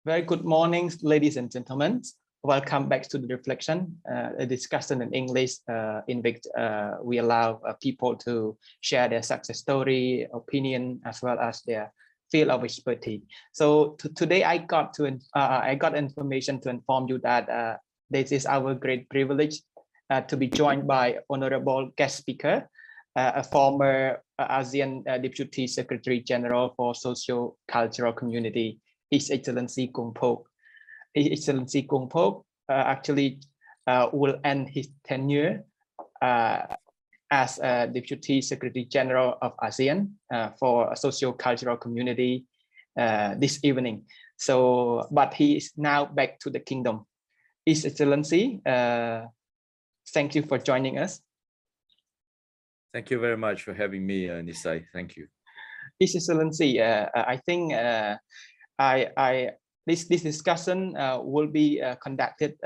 Very good morning, ladies and gentlemen. Welcome back to the reflection, a discussion in English in which we allow people to share their success story, opinion, as well as their field of expertise. So today I got information to inform you that this is our great privilege to be joined by honorable guest speaker, a former ASEAN Deputy Secretary General for Socio-Cultural Community, His Excellency Kung Phoak. His Excellency Kung Phoak actually will end his tenure as Deputy Secretary General of ASEAN for a socio-cultural community this evening. So, but he is now back to the kingdom. His Excellency, thank you for joining us. Thank you very much for having me, Nisai. Thank you. His Excellency, I think this discussion will be conducted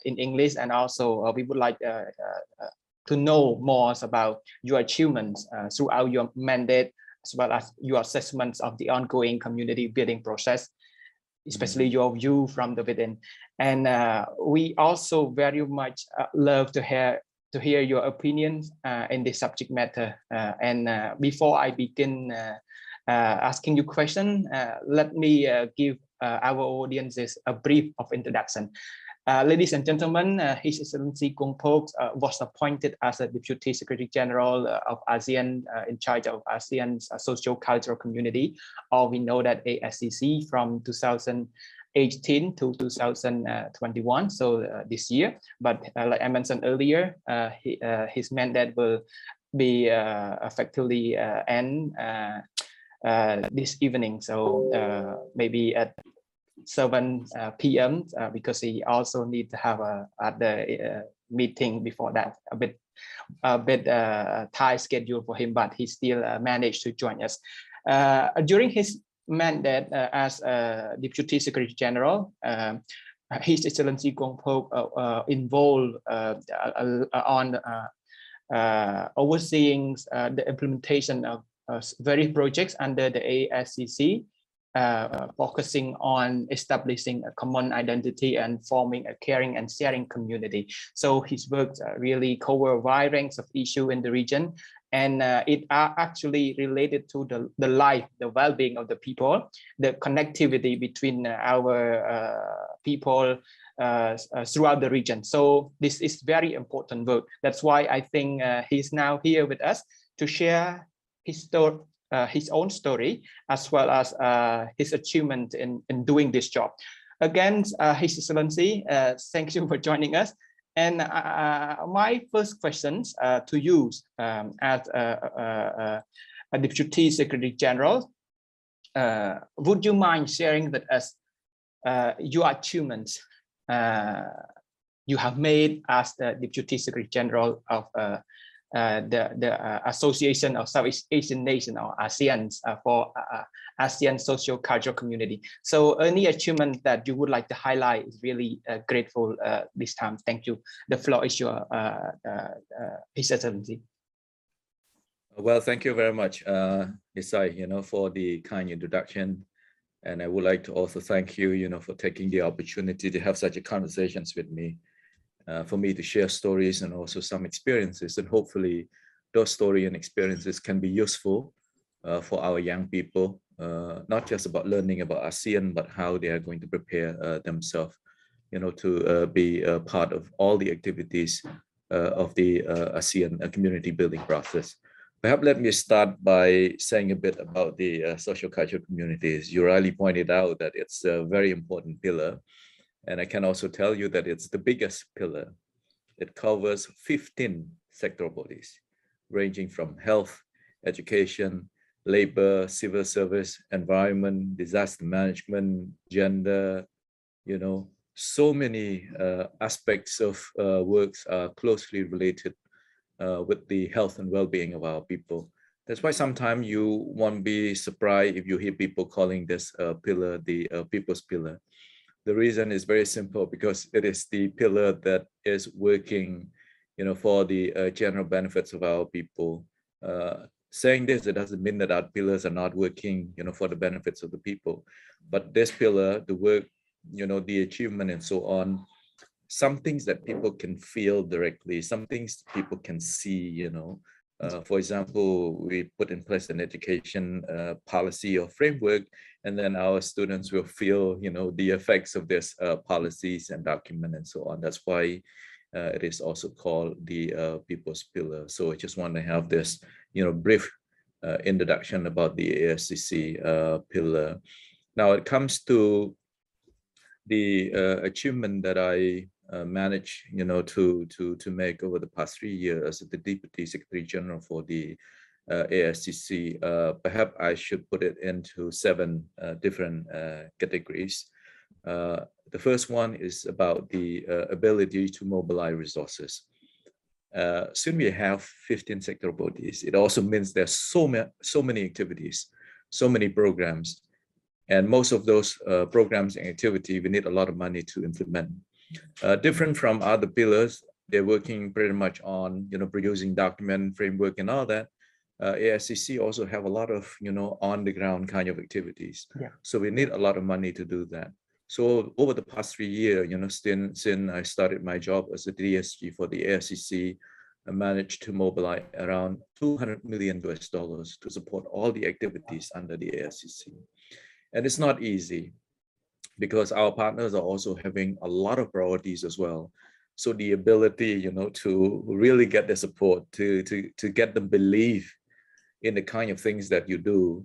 in English, and also we would like to know more about your achievements throughout your mandate, as well as your assessments of the ongoing community building process, especially your view from the within. And we also very much love to hear your opinions in this subject matter. And before I begin asking you questions, let me give our audiences a brief of introduction. Ladies and gentlemen, His Excellency Kung Phoak was appointed as a Deputy Secretary General of ASEAN in charge of ASEAN's Socio-Cultural Community, or we know that ASCC, from 2018 to 2021, so this year. But like I mentioned earlier, his mandate will be effectively end this evening, so maybe at 7 p.m. Because he also need to have other meeting before that, a bit tight schedule for him, but he still managed to join us. During his mandate as Deputy Secretary General, His Excellency Kung Phoak involved on overseeing the implementation of various projects under the ASCC, focusing on establishing a common identity and forming a caring and sharing community. So his work really cover a wide range of issues in the region, and it are actually related to the life, the well-being of the people, the connectivity between our people throughout the region. So this is very important work. That's why I think he's now here with us to share his own story, as well as his achievement in doing this job. Again, His Excellency, thank you for joining us. And my first questions to you as a Deputy Secretary General, would you mind sharing with us your achievements you have made as the Deputy Secretary General of the Association of Southeast Asian Nations, or ASEAN, for ASEAN Socio-Cultural Community. So any achievement that you would like to highlight is really grateful this time. Thank you. The floor is your His Excellency. Well, thank you very much, Nisai, for the kind introduction. And I would like to also thank you, for taking the opportunity to have such a conversations with me. For me to share stories and also some experiences, and hopefully those stories and experiences can be useful for our young people, not just about learning about ASEAN, but how they are going to prepare themselves, to be a part of all the activities of the ASEAN community building process. Perhaps let me start by saying a bit about the social cultural communities. You rightly pointed out that it's a very important pillar. And I can also tell you that it's the biggest pillar. It covers 15 sectoral bodies, ranging from health, education, labor, civil service, environment, disaster management, gender, so many aspects of works are closely related with the health and well-being of our people. That's why sometimes you won't be surprised if you hear people calling this pillar the people's pillar. The reason is very simple, because it is the pillar that is working, for the general benefits of our people, saying this, it doesn't mean that our pillars are not working, for the benefits of the people. But this pillar, the work, the achievement and so on, some things that people can feel directly, some things people can see, for example, we put in place an education policy or framework, and then our students will feel, the effects of this policies and document and so on. That's why it is also called the People's Pillar. So I just want to have this, brief introduction about the ASCC pillar. Now it comes to the achievement that I managed, to make over the past 3 years as the Deputy Secretary General for the ASCC. Perhaps I should put it into 7 different categories. The first one is about the ability to mobilize resources. Soon we have 15 sectoral bodies. It also means there's so many activities, so many programs, and most of those programs and activity, we need a lot of money to implement. Different from other pillars, they're working pretty much on, producing document, framework, and all that. ASCC also have a lot of, on the ground kind of activities. Yeah. So we need a lot of money to do that. So over the past 3 years, since I started my job as a DSG for the ASCC, I managed to mobilize around $200 million to support all the activities under the ASCC. And it's not easy because our partners are also having a lot of priorities as well. So the ability, to really get the support, to get them believe in the kind of things that you do,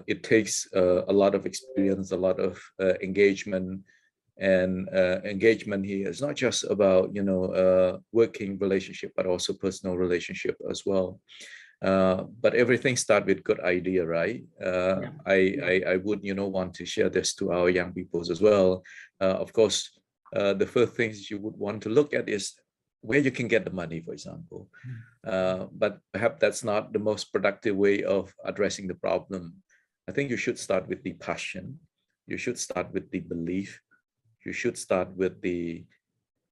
it takes a lot of experience, a lot of engagement. And engagement here is not just about, working relationship, but also personal relationship as well. But everything starts with good idea, right? Yeah. I would, want to share this to our young people as well. Of course, the first things you would want to look at is where you can get the money, for example. But perhaps that's not the most productive way of addressing the problem. I think you should start with the passion. You should start with the belief. You should start with the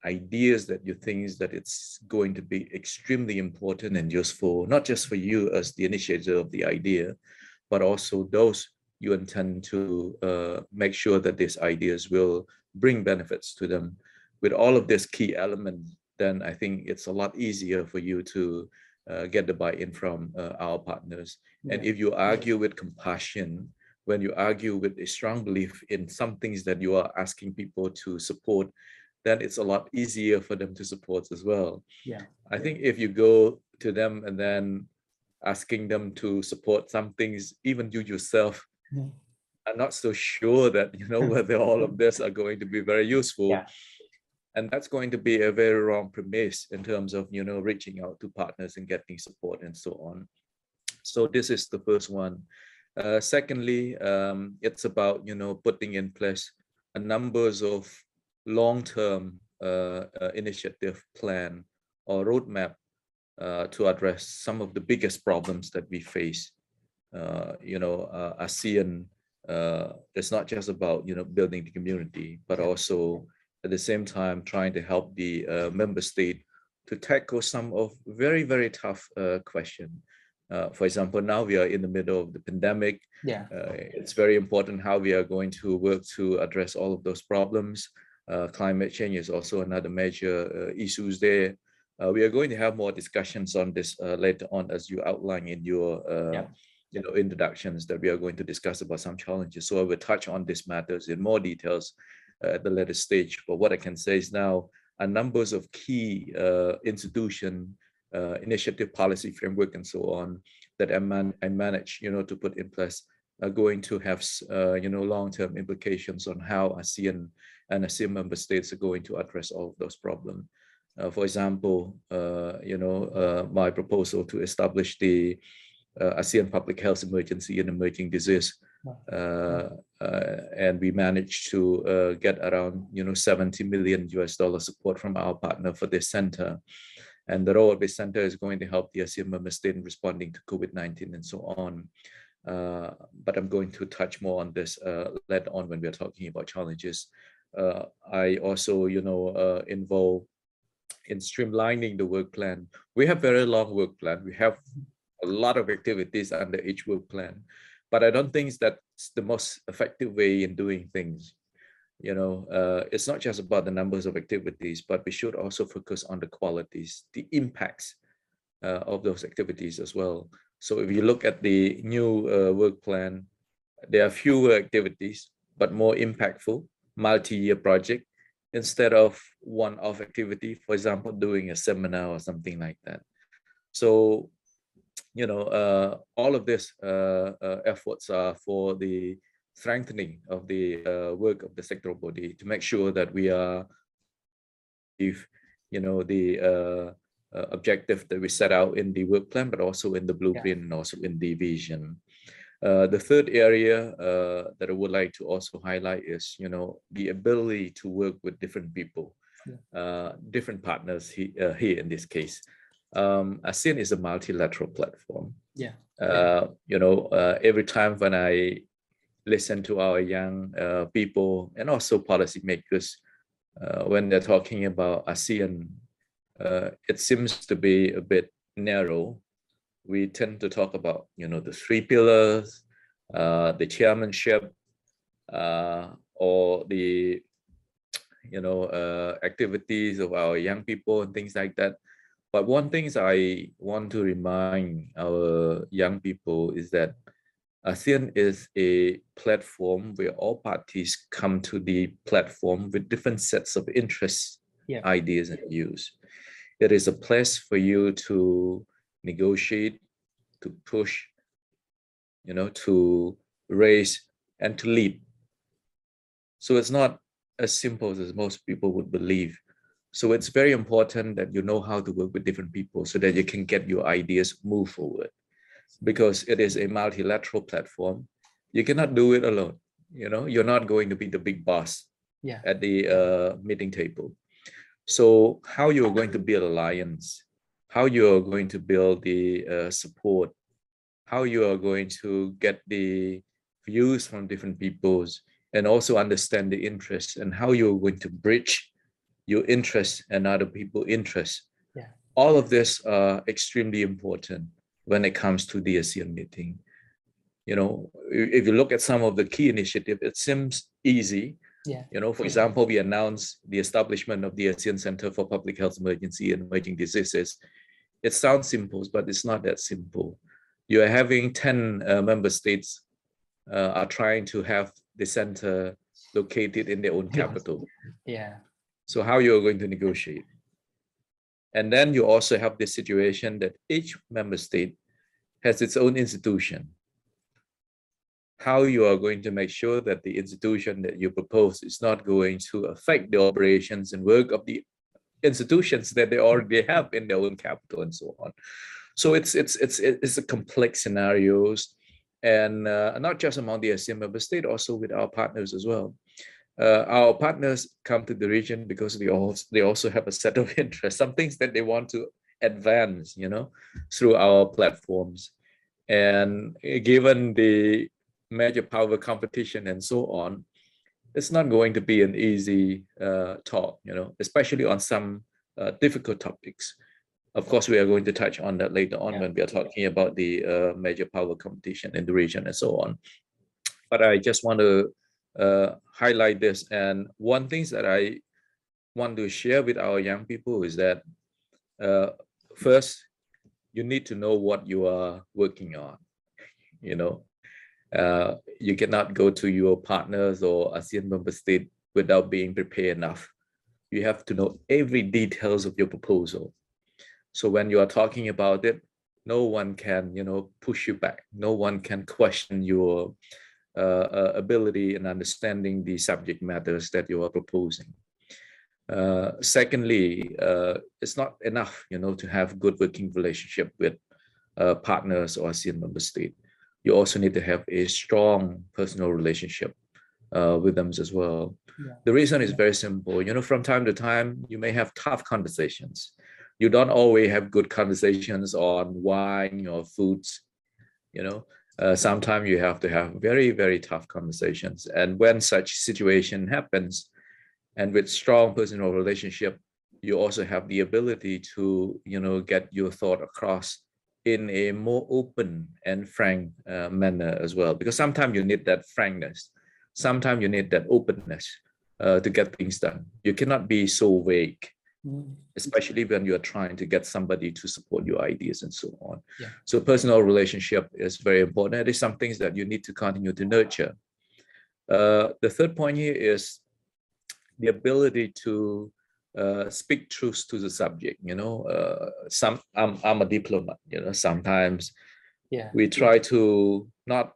ideas that you think that it's going to be extremely important and useful, not just for you as the initiator of the idea, but also those you intend to make sure that these ideas will bring benefits to them. With all of these key elements, then I think it's a lot easier for you to get the buy-in from our partners. And if you argue with compassion, when you argue with a strong belief in some things that you are asking people to support, then it's a lot easier for them to support as well. Yeah. I think if you go to them and then asking them to support some things, even you yourself are not so sure that, whether all of this are going to be very useful. Yeah. And that's going to be a very wrong premise in terms of, reaching out to partners and getting support and so on. So this is the first one. Secondly, it's about, putting in place a numbers of long-term initiative plan or roadmap to address some of the biggest problems that we face. ASEAN, it's not just about, building the community, but also at the same time trying to help the member state to tackle some of very, very tough questions. For example, now we are in the middle of the pandemic. Yeah. It's very important how we are going to work to address all of those problems. Climate change is also another major issues there. We are going to have more discussions on this later on, as you outline in your introductions, that we are going to discuss about some challenges. So I will touch on these matters in more details at the later stage. But what I can say is now a numbers of key institution, initiative, policy framework, and so on that I manage, to put in place are going to have, long-term implications on how ASEAN and ASEAN member states are going to address all of those problems. For example, my proposal to establish the ASEAN Public Health Emergency and Emerging Disease, and we managed to get around, $70 million support from our partner for this center. And the role of this center is going to help the ASEAN member state in responding to COVID-19 and so on. But I'm going to touch more on this later on when we're talking about challenges. I also, involved in streamlining the work plan. We have very long work plan. We have a lot of activities under each work plan, but I don't think that's the most effective way in doing things. It's not just about the numbers of activities, but we should also focus on the qualities, the impacts of those activities as well. So if you look at the new work plan, there are fewer activities, but more impactful, multi-year project, instead of one-off activity, for example, doing a seminar or something like that. So, all of this efforts are for the strengthening of the work of the sectoral body to make sure that we are, if the objective that we set out in the work plan, but also in the blueprint and also in the vision. The third area that I would like to also highlight is, the ability to work with different people, different partners here in this case. ASEAN is a multilateral platform. Every time when I listen to our young people and also policymakers, when they're talking about ASEAN, it seems to be a bit narrow. We tend to talk about, the 3 pillars, the chairmanship, or the, activities of our young people and things like that. But one thing I want to remind our young people is that ASEAN is a platform where all parties come to the platform with different sets of interests, ideas, and views. It is a place for you to negotiate, to push, to raise and to lead. So it's not as simple as most people would believe. So it's very important that you know how to work with different people so that you can get your ideas move forward. Because it is a multilateral platform, you cannot do it alone. You're not going to be the big boss at the meeting table. So how you're going to build alliance, how you're going to build the support, how you are going to get the views from different peoples and also understand the interests, and how you're going to bridge your interests and other people's interests. All of this are extremely important when it comes to the ASEAN meeting. If you look at some of the key initiatives, it seems easy. For example, we announced the establishment of the ASEAN Center for Public Health Emergency and Emerging Diseases. It sounds simple, but it's not that simple. You are having 10 member states are trying to have the center located in their own capital. So how you are going to negotiate? And then you also have the situation that each member state has its own institution. How you are going to make sure that the institution that you propose is not going to affect the operations and work of the institutions that they already have in their own capital and so on. So it's a complex scenarios, and not just among the ASEAN member state, also with our partners as well. Our partners come to the region because they also have a set of interests, some things that they want to advance, through our platforms. And given the major power competition and so on, it's not going to be an easy talk, especially on some difficult topics. Of course, we are going to touch on that later on when we are talking about the major power competition in the region and so on. But I just want to highlight this. And one thing that I want to share with our young people is that first, you need to know what you are working on. You cannot go to your partners or ASEAN member state without being prepared enough. You have to know every details of your proposal. So when you are talking about it, no one can, push you back. No one can question your ability in understanding the subject matters that you are proposing. Secondly, it's not enough, to have good working relationship with partners or ASEAN member state. You also need to have a strong personal relationship with them as well. The reason is very simple. From time to time, you may have tough conversations. You don't always have good conversations on wine or foods. Sometimes you have to have very, very tough conversations. And when such situation happens, and with strong personal relationship, you also have the ability to, get your thought across in a more open and frank manner as well, because sometimes you need that frankness, sometimes you need that openness to get things done. You cannot be so vague, especially when you're trying to get somebody to support your ideas and so on. Yeah. So personal relationship is very important. It is some things that you need to continue to nurture. The third point here is the ability to speak truth to the subject. I'm a diplomat. Sometimes we try to not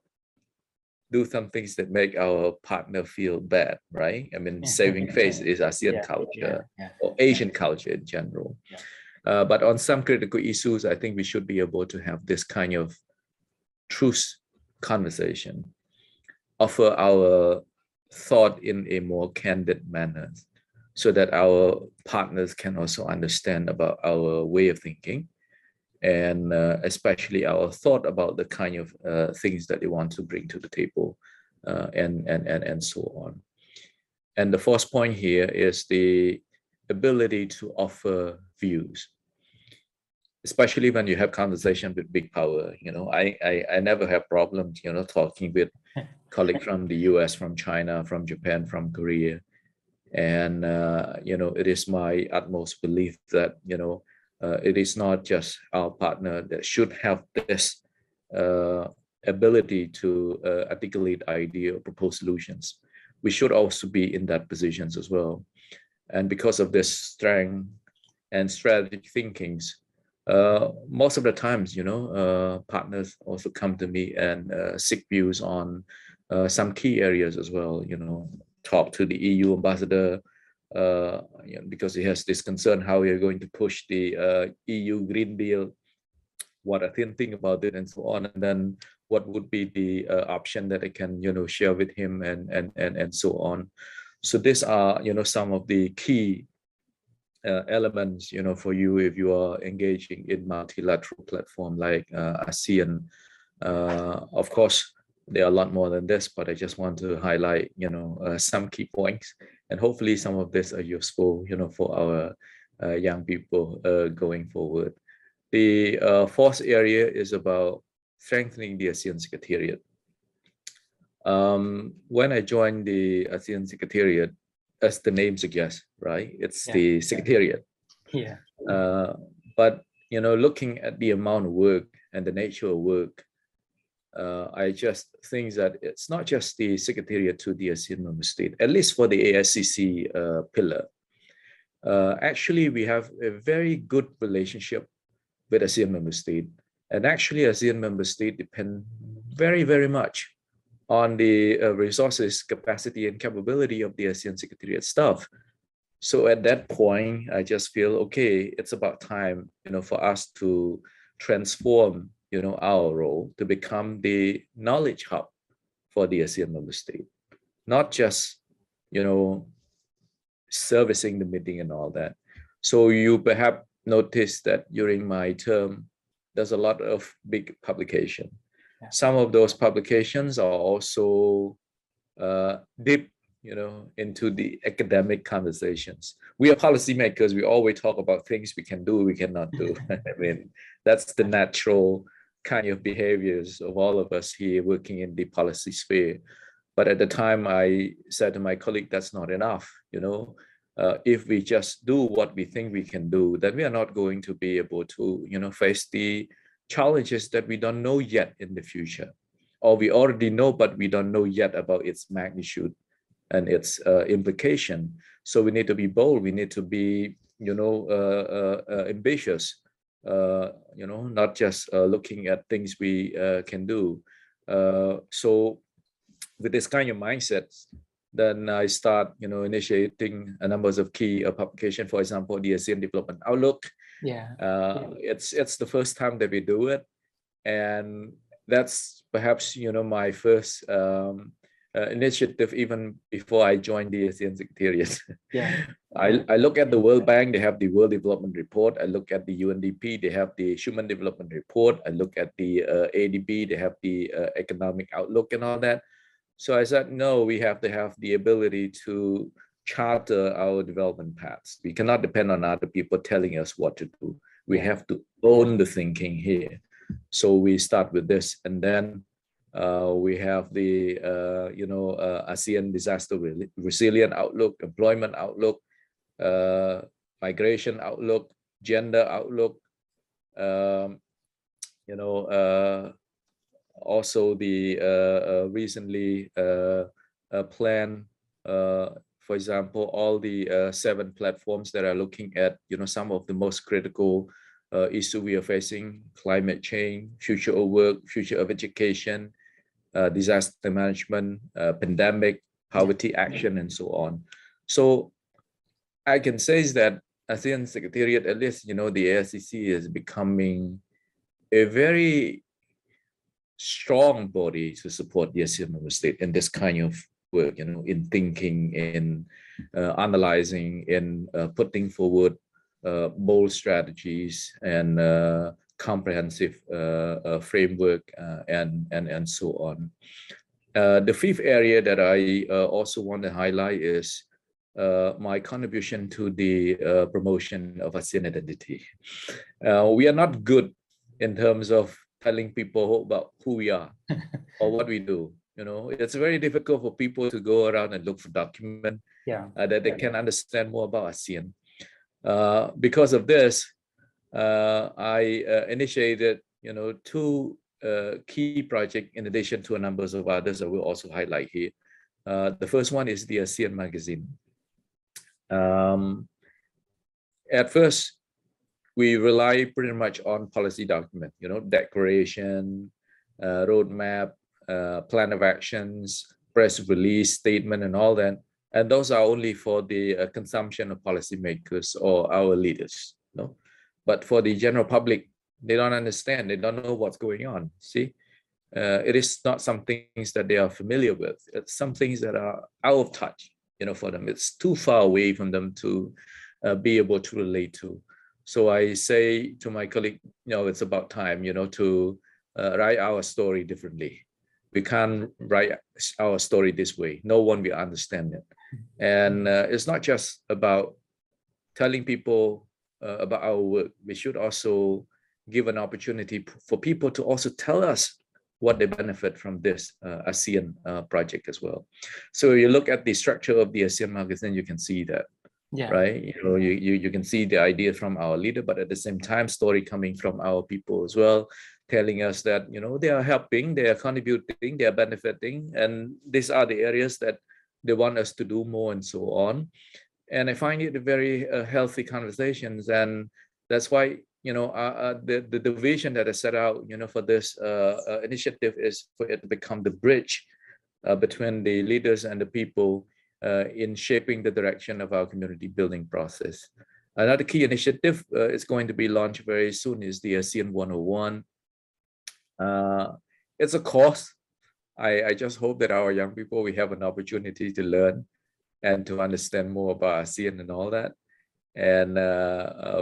do some things that make our partner feel bad, right? I mean, saving face is ASEAN culture or Asian culture in general. But on some critical issues, I think we should be able to have this kind of truth conversation, offer our thought in a more candid manner, so that our partners can also understand about our way of thinking, and especially our thought about the kind of things that they want to bring to the table, and so on. And the fourth point here is the ability to offer views, especially when you have conversation with big power. I never have problems, talking with colleagues from the US, from China, from Japan, from Korea. And, it is my utmost belief that, it is not just our partner that should have this ability to articulate idea or propose solutions. We should also be in that positions as well. And because of this strength and strategic thinkings, most of the times, partners also come to me and seek views on some key areas as well. Talk to the EU ambassador, because he has this concern how we are going to push the EU Green Deal, what I think about it, and so on. And then what would be the option that I can, share with him, and so on. So these are, some of the key elements, for you if you are engaging in multilateral platform like ASEAN. Of course, there are a lot more than this, but I just want to highlight, some key points, and hopefully some of this are useful, for our young people going forward. The fourth area is about strengthening the ASEAN Secretariat. When I joined the ASEAN Secretariat, as the name suggests, right? It's the Secretariat. But, looking at the amount of work and the nature of work, I just think that it's not just the Secretariat to the ASEAN member state, at least for the ASCC pillar. Actually, we have a very good relationship with ASEAN member state. And actually, ASEAN member state depend very, very much on the resources, capacity, and capability of the ASEAN Secretariat staff. So at that point, I just feel, okay, it's about time, for us to transform, our role to become the knowledge hub for the ASEAN member state, not just, servicing the meeting and all that. So you perhaps noticed that during my term, there's a lot of big publication. Some of those publications are also deep, into the academic conversations. We are policymakers. We always talk about things we can do, we cannot do. I mean, that's the natural kind of behaviors of all of us here working in the policy sphere. But at the time, I said to my colleague, that's not enough. If we just do what we think we can do, then we are not going to be able to, face the challenges that we don't know yet in the future, or we already know, but we don't know yet about its magnitude and its implication. So we need to be bold. We need to be, ambitious. Not just looking at things we can do. So with this kind of mindset, then I start, initiating a number of key publication. For example, the ASEAN Development Outlook. It's the first time that we do it, and that's perhaps my first initiative even before I joined the ASEAN Secretariat. I look at the World Bank, they have the World Development Report. I look at the UNDP, they have the Human Development Report. I look at the ADB, they have the Economic Outlook and all that. So I said, no, we have to have the ability to charter our development paths. We cannot depend on other people telling us what to do. We have to own the thinking here. So we start with this, and then we have the ASEAN disaster resilient outlook, employment outlook, migration outlook, gender outlook, also the recently plan, for example, all the 7 platforms that are looking at some of the most critical issues we are facing: climate change, future of work, future of education, disaster management, pandemic, poverty action, and so on. So I can say is that ASEAN Secretariat, at least, the ASCC is becoming a very strong body to support the ASEAN member state in this kind of work, in thinking, in analyzing, in putting forward bold strategies and comprehensive framework and so on. The 5th area that I also want to highlight is my contribution to the promotion of ASEAN identity. We are not good in terms of telling people about who we are or what we do. It's very difficult for people to go around and look for documents that they can understand more about ASEAN. Because of this, I initiated, 2 key projects in addition to a number of others I will also highlight here. The first one is the ASEAN magazine. At first, we rely pretty much on policy document, declaration, roadmap, plan of actions, press release, statement, and all that. And those are only for the consumption of policymakers or our leaders. But for the general public, they don't understand. They don't know what's going on. See, it is not some things that they are familiar with. It's some things that are out of touch, for them. It's too far away from them to be able to relate to. So I say to my colleague, it's about time, to write our story differently. We can't write our story this way. No one will understand it. And it's not just about telling people about our work. We should also give an opportunity for people to also tell us what they benefit from this ASEAN project as well. So you look at the structure of the ASEAN magazine, you can see that. Right, you can see the idea from our leader, but at the same time, story coming from our people as well, telling us that they are helping, they are contributing, they are benefiting, and these are the areas that they want us to do more and so on. And I find it a very healthy conversations, and that's why the vision that I set out for this initiative is for it to become the bridge between the leaders and the people in shaping the direction of our community building process. Another key initiative is going to be launched very soon is the ASEAN 101. It's a course. I just hope that our young people, we have an opportunity to learn and to understand more about ASEAN and all that. And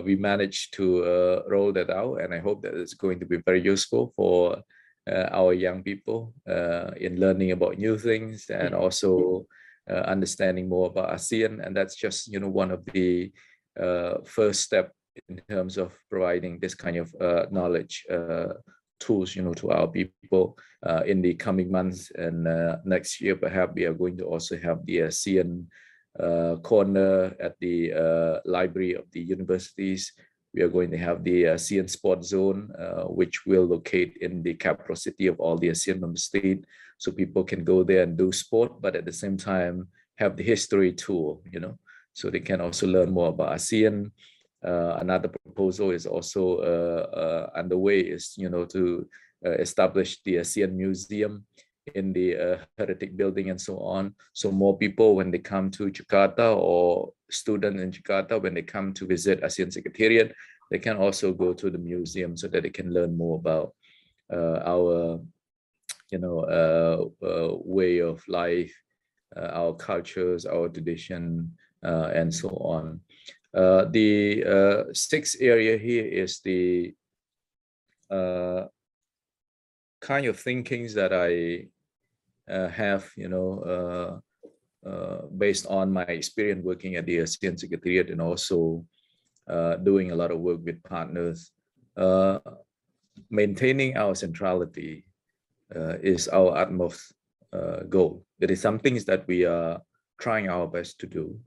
we managed to roll that out, and I hope that it's going to be very useful for our young people in learning about new things and also understanding more about ASEAN. And that's just one of the first step in terms of providing this kind of knowledge tools to our people. In the coming months and next year, perhaps we are going to also have the ASEAN corner at the library of the universities. We are going to have the ASEAN Sports Zone, which will locate in the capital city of all the ASEAN member states, so people can go there and do sport, but at the same time have the history tour, so they can also learn more about ASEAN. Another proposal is also underway is, to establish the ASEAN Museum in the Heritage Building and so on. So more people, when they come to Jakarta, or students in Jakarta, when they come to visit ASEAN Secretariat, they can also go to the museum so that they can learn more about our, way of life, our cultures, our tradition, and so on. The 6th area here is the kind of thinkings that I have, based on my experience working at the ASEAN Secretariat and also doing a lot of work with partners. maintaining our centrality is our utmost goal. It is some things that we are trying our best to do.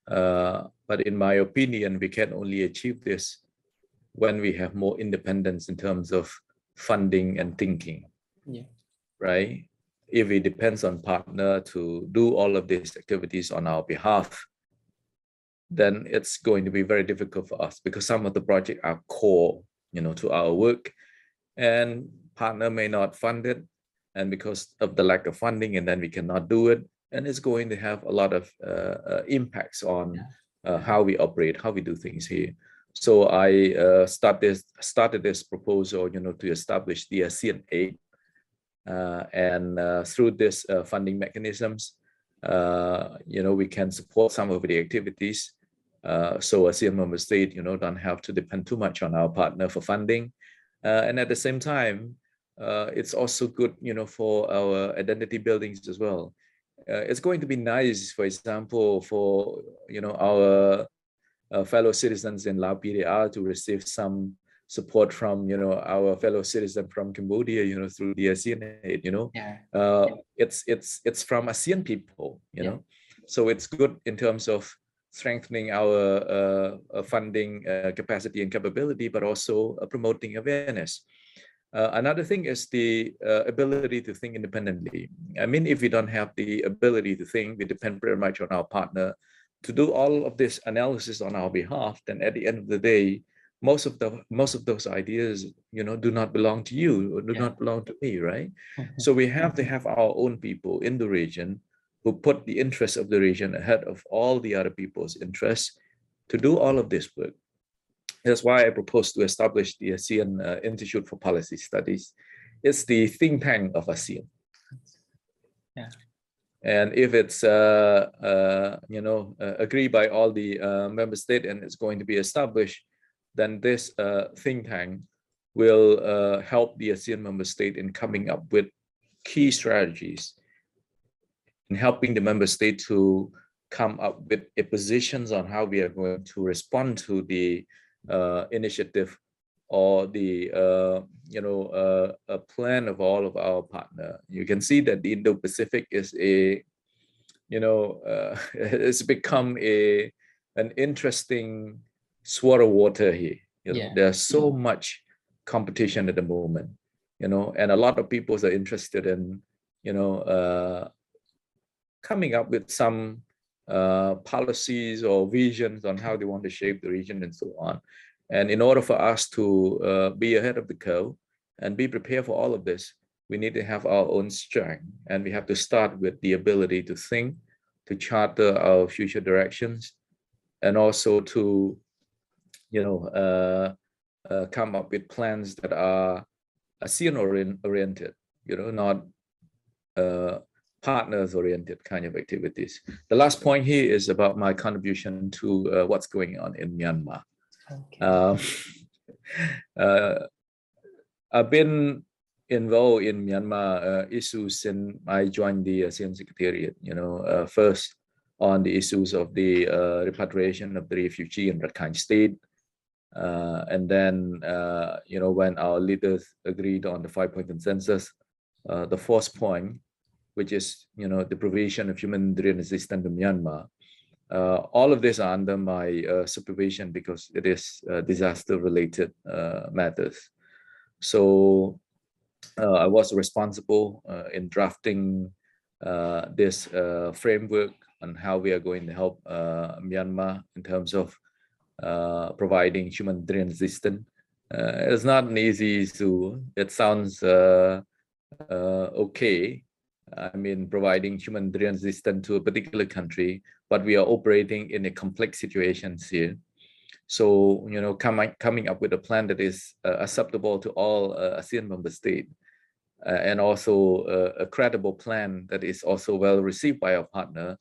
But in my opinion, we can only achieve this when we have more independence in terms of funding and thinking, right? If we depend on partner to do all of these activities on our behalf, then it's going to be very difficult for us because some of the projects are core, to our work, and partner may not fund it, and because of the lack of funding, and then we cannot do it, and it's going to have a lot of impacts on how we operate, how we do things here. So I started this proposal, to establish the ASEAN aid, and through this funding mechanisms, we can support some of the activities. So ASEAN member state, don't have to depend too much on our partner for funding, and at the same time, it's also good, for our identity buildings as well. It's going to be nice, for example, for our fellow citizens in Lao PDR to receive some support from our fellow citizen from Cambodia, through the ASEAN aid. It's from ASEAN people, so it's good in terms of strengthening our funding capacity and capability, but also promoting awareness. Another thing is the ability to think independently. I mean, if we don't have the ability to think, we depend very much on our partner to do all of this analysis on our behalf, then at the end of the day, most of those ideas, do not belong to you or do not belong to me, right? So we have to have our own people in the region who put the interests of the region ahead of all the other people's interests to do all of this work. That's why I proposed to establish the ASEAN Institute for Policy Studies. It's the think tank of ASEAN. And if it's agreed by all the member states and it's going to be established, then this think tank will help the ASEAN member state in coming up with key strategies in helping the member state to come up with positions on how we are going to respond to the initiative or the a plan of all of our partner. You can see that the Indo-Pacific is it's become an interesting swirl of water here. There's so much competition at the moment, and a lot of people are interested in coming up with some policies or visions on how they want to shape the region and so on. And in order for us to be ahead of the curve and be prepared for all of this, we need to have our own strength, and we have to start with the ability to think, to charter our future directions, and also to come up with plans that are ASEAN oriented, not partners oriented kind of activities. The last point here is about my contribution to what's going on in Myanmar. I've been involved in Myanmar issues since I joined the ASEAN secretariat, first on the issues of the repatriation of the refugee in Rakhine State. And then, when our leaders agreed on the 5-point consensus, the fourth point, which is, the provision of humanitarian assistance to Myanmar. All of this are under my supervision because it is disaster-related matters. So I was responsible in drafting this framework on how we are going to help Myanmar in terms of providing humanitarian assistance. It's not an easy issue. It sounds okay. I mean, providing humanitarian assistance to a particular country, but we are operating in a complex situation here. So, coming up with a plan that is acceptable to all ASEAN member states, and also a credible plan that is also well received by our partner,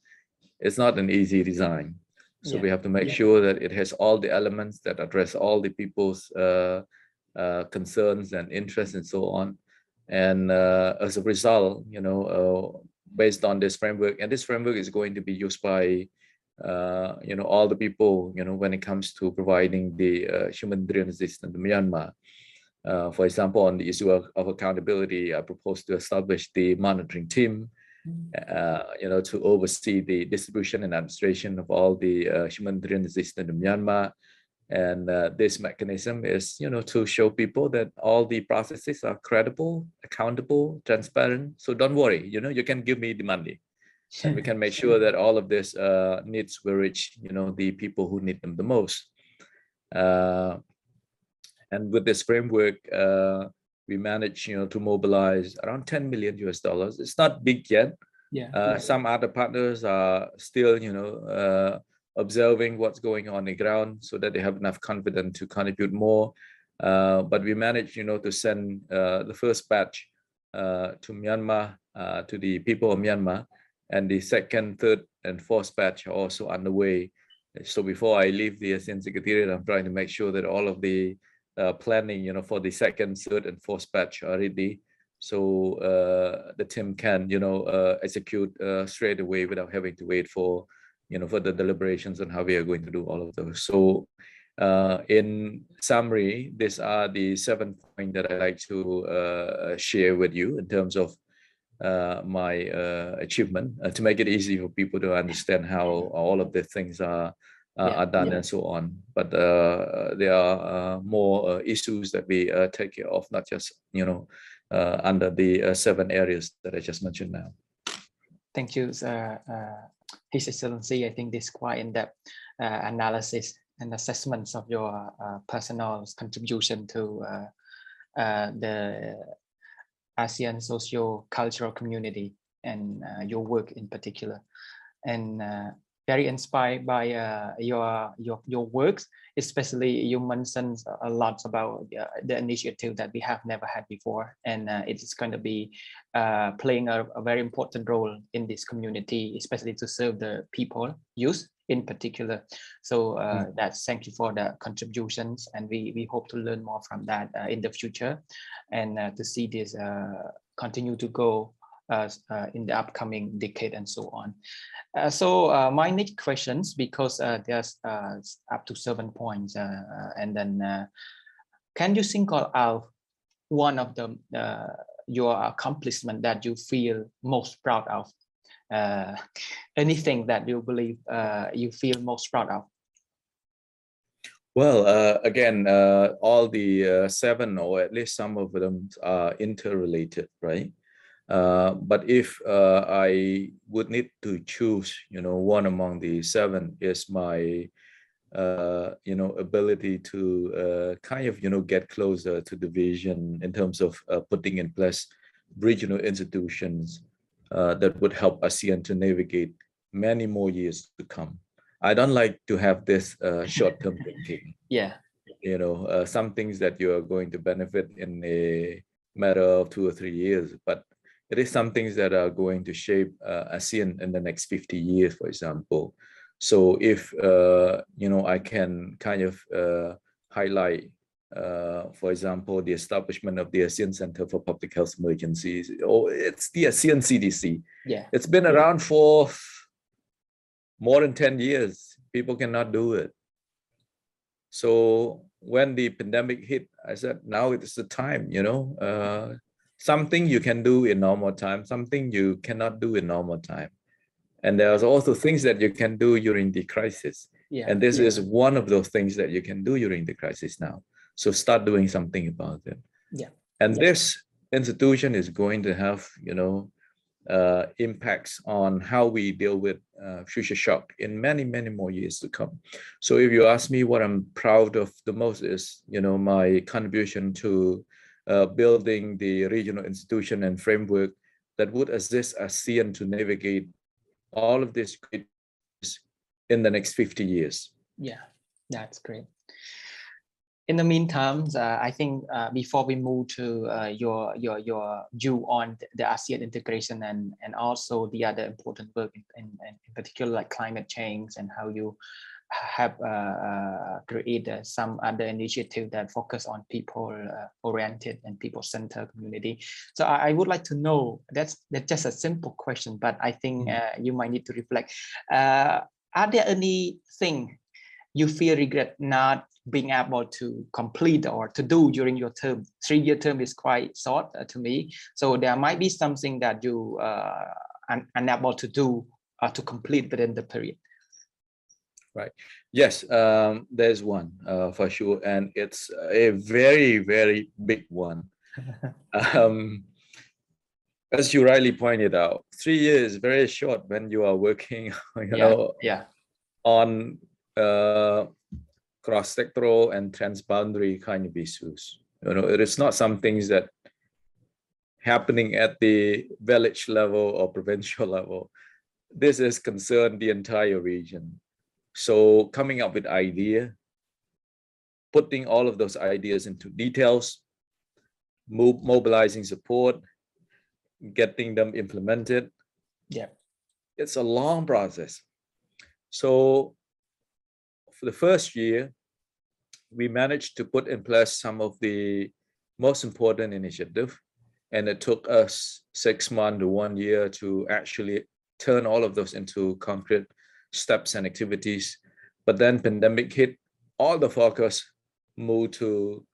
is not an easy design. So we have to make sure that it has all the elements that address all the people's concerns and interests and so on. And as a result, based on this framework, and this framework is going to be used by, all the people, when it comes to providing the humanitarian assistance to Myanmar. For example, on the issue of accountability, I propose to establish the monitoring team, to oversee the distribution and administration of all the humanitarian assistance in Myanmar. And this mechanism is, to show people that all the processes are credible, accountable, transparent. So don't worry, you can give me the money, and we can make sure that all of this needs will reach, the people who need them the most. And with this framework, we managed, to mobilize around 10 million US dollars. It's not big yet. Some other partners are still, observing what's going on the ground so that they have enough confidence to contribute more. But we managed, to send the first batch to Myanmar, to the people of Myanmar, and the second, third, and fourth batch are also underway. So before I leave the ASEAN Secretariat, I'm trying to make sure that all of the planning, for the second, third, and fourth batch are ready, so the team can, execute straight away without having to wait for, for the deliberations on how we are going to do all of those. So in summary, these are the 7 points that I like to share with you in terms of my achievement, to make it easy for people to understand how all of the things are done and so on. But there are more issues that we take care of, not just, under the 7 areas that I just mentioned now. Thank you, His Excellency. I think this is quite in-depth analysis and assessments of your personal contribution to the ASEAN Socio-Cultural Community and your work in particular. And very inspired by your works, especially you mentioned a lot about the initiative that we have never had before, and it is going to be playing a very important role in this community, especially to serve the people, youth in particular. So that's, thank you for the contributions, and we hope to learn more from that in the future, and to see this continue to go in the upcoming decade and so on. So my next questions, because there's up to 7 points, and then can you single out one of the your accomplishment that you feel most proud of? Anything that you believe you feel most proud of? Well, again, all the 7, or at least some of them, are interrelated, right? But if I would need to choose, one among the 7 is my, ability to kind of, get closer to the vision in terms of putting in place regional institutions that would help ASEAN to navigate many more years to come. I don't like to have this short-term thinking. Some things that you are going to benefit in a matter of 2 or 3 years, but it is some things that are going to shape ASEAN in the next 50 years, for example. So if, I can kind of highlight, for example, the establishment of the ASEAN Center for Public Health Emergencies, or it's the ASEAN CDC. It's been around for more than 10 years. People cannot do it. So when the pandemic hit, I said, now it is the time, something you can do in normal time, something you cannot do in normal time. And there's also things that you can do during the crisis. And this is one of those things that you can do during the crisis now. So start doing something about it. And this institution is going to have, impacts on how we deal with future shock in many, many more years to come. So if you ask me what I'm proud of the most is, my contribution to building the regional institution and framework that would assist ASEAN to navigate all of this in the next 50 years. That's great. In the meantime, I think before we move to your view on the ASEAN integration and also the other important work in particular, like climate change, and how you have created some other initiative that focus on people-oriented and people-centered community. So I would like to know, that's just a simple question, but I think you might need to reflect. Are there anything you feel regret not being able to complete or to do during your term. 3-year term is quite short to me. So there might be something that you are unable to do to complete within the period. Right. Yes, there's one for sure. And it's a very, very big one. As you rightly pointed out, 3 years is very short when you are working, on cross-sectoral and transboundary kind of issues. It is not some things that happening at the village level or provincial level. This is concerned the entire region. So coming up with idea, putting all of those ideas into details, mobilizing support, getting them implemented. Yeah, it's a long process. So for the first year, we managed to put in place some of the most important initiatives, and it took us 6 months to 1 year to actually turn all of those into concrete steps and activities. But then pandemic hit, all the focus moved to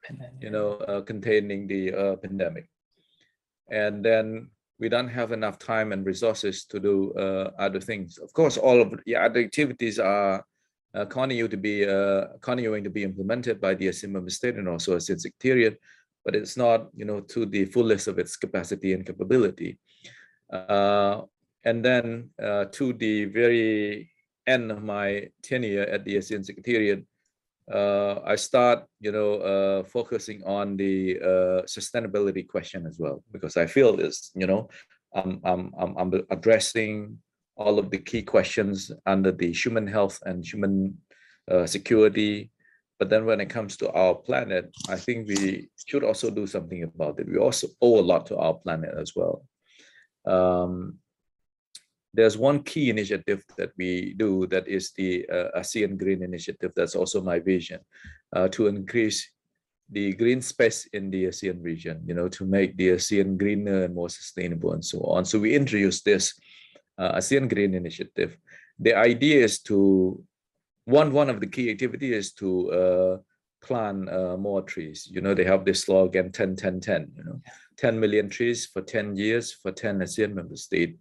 containing the pandemic, and then we don't have enough time and resources to do other things. Of course, all of the other activities are continuing to be implemented by the ASEAN member state and also ASEAN secretariat, but it's not to the fullest of its capacity and capability. And then to the very end of my tenure at the ASEAN secretariat, I start focusing on the sustainability question as well, because I feel this I'm addressing all of the key questions under the human health and human security. But then when it comes to our planet, I think we should also do something about it. We also owe a lot to our planet as well. There's one key initiative that we do, that is the ASEAN Green Initiative. That's also my vision, to increase the green space in the ASEAN region, to make the ASEAN greener and more sustainable and so on. So we introduced this ASEAN Green Initiative. The idea is to, one of the key activities is to plant more trees. They have this slogan 10-10-10, 10 million trees for 10 years for 10 ASEAN member states.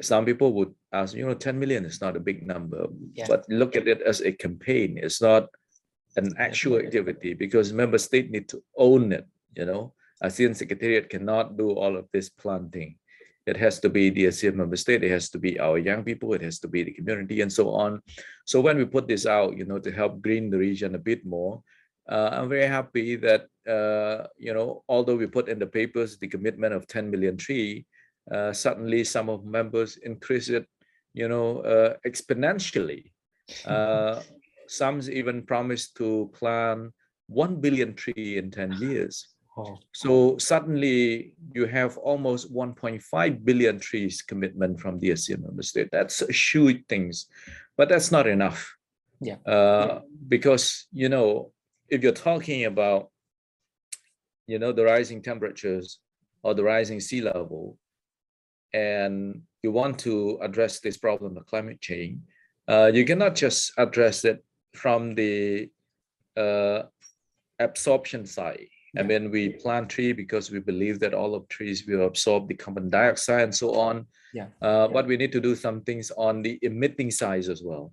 Some people would ask, 10 million is not a big number, but look at it as a campaign. It's not an actual activity, because member states need to own it. ASEAN Secretariat cannot do all of this planting. It has to be the ASEAN member state, it has to be our young people, it has to be the community, and so on. So when we put this out, to help green the region a bit more, I'm very happy that, although we put in the papers the commitment of 10 million trees, suddenly some of members increase it, exponentially. Some even promised to plant 1 billion trees in 10 years. Oh. So suddenly you have almost 1.5 billion trees commitment from the ASEAN member state. That's a huge things, but that's not enough. Because, if you're talking about, the rising temperatures or the rising sea level, and you want to address this problem of climate change, you cannot just address it from the absorption side. I mean, we plant trees because we believe that all of trees will absorb the carbon dioxide and so on. But we need to do some things on the emitting side as well.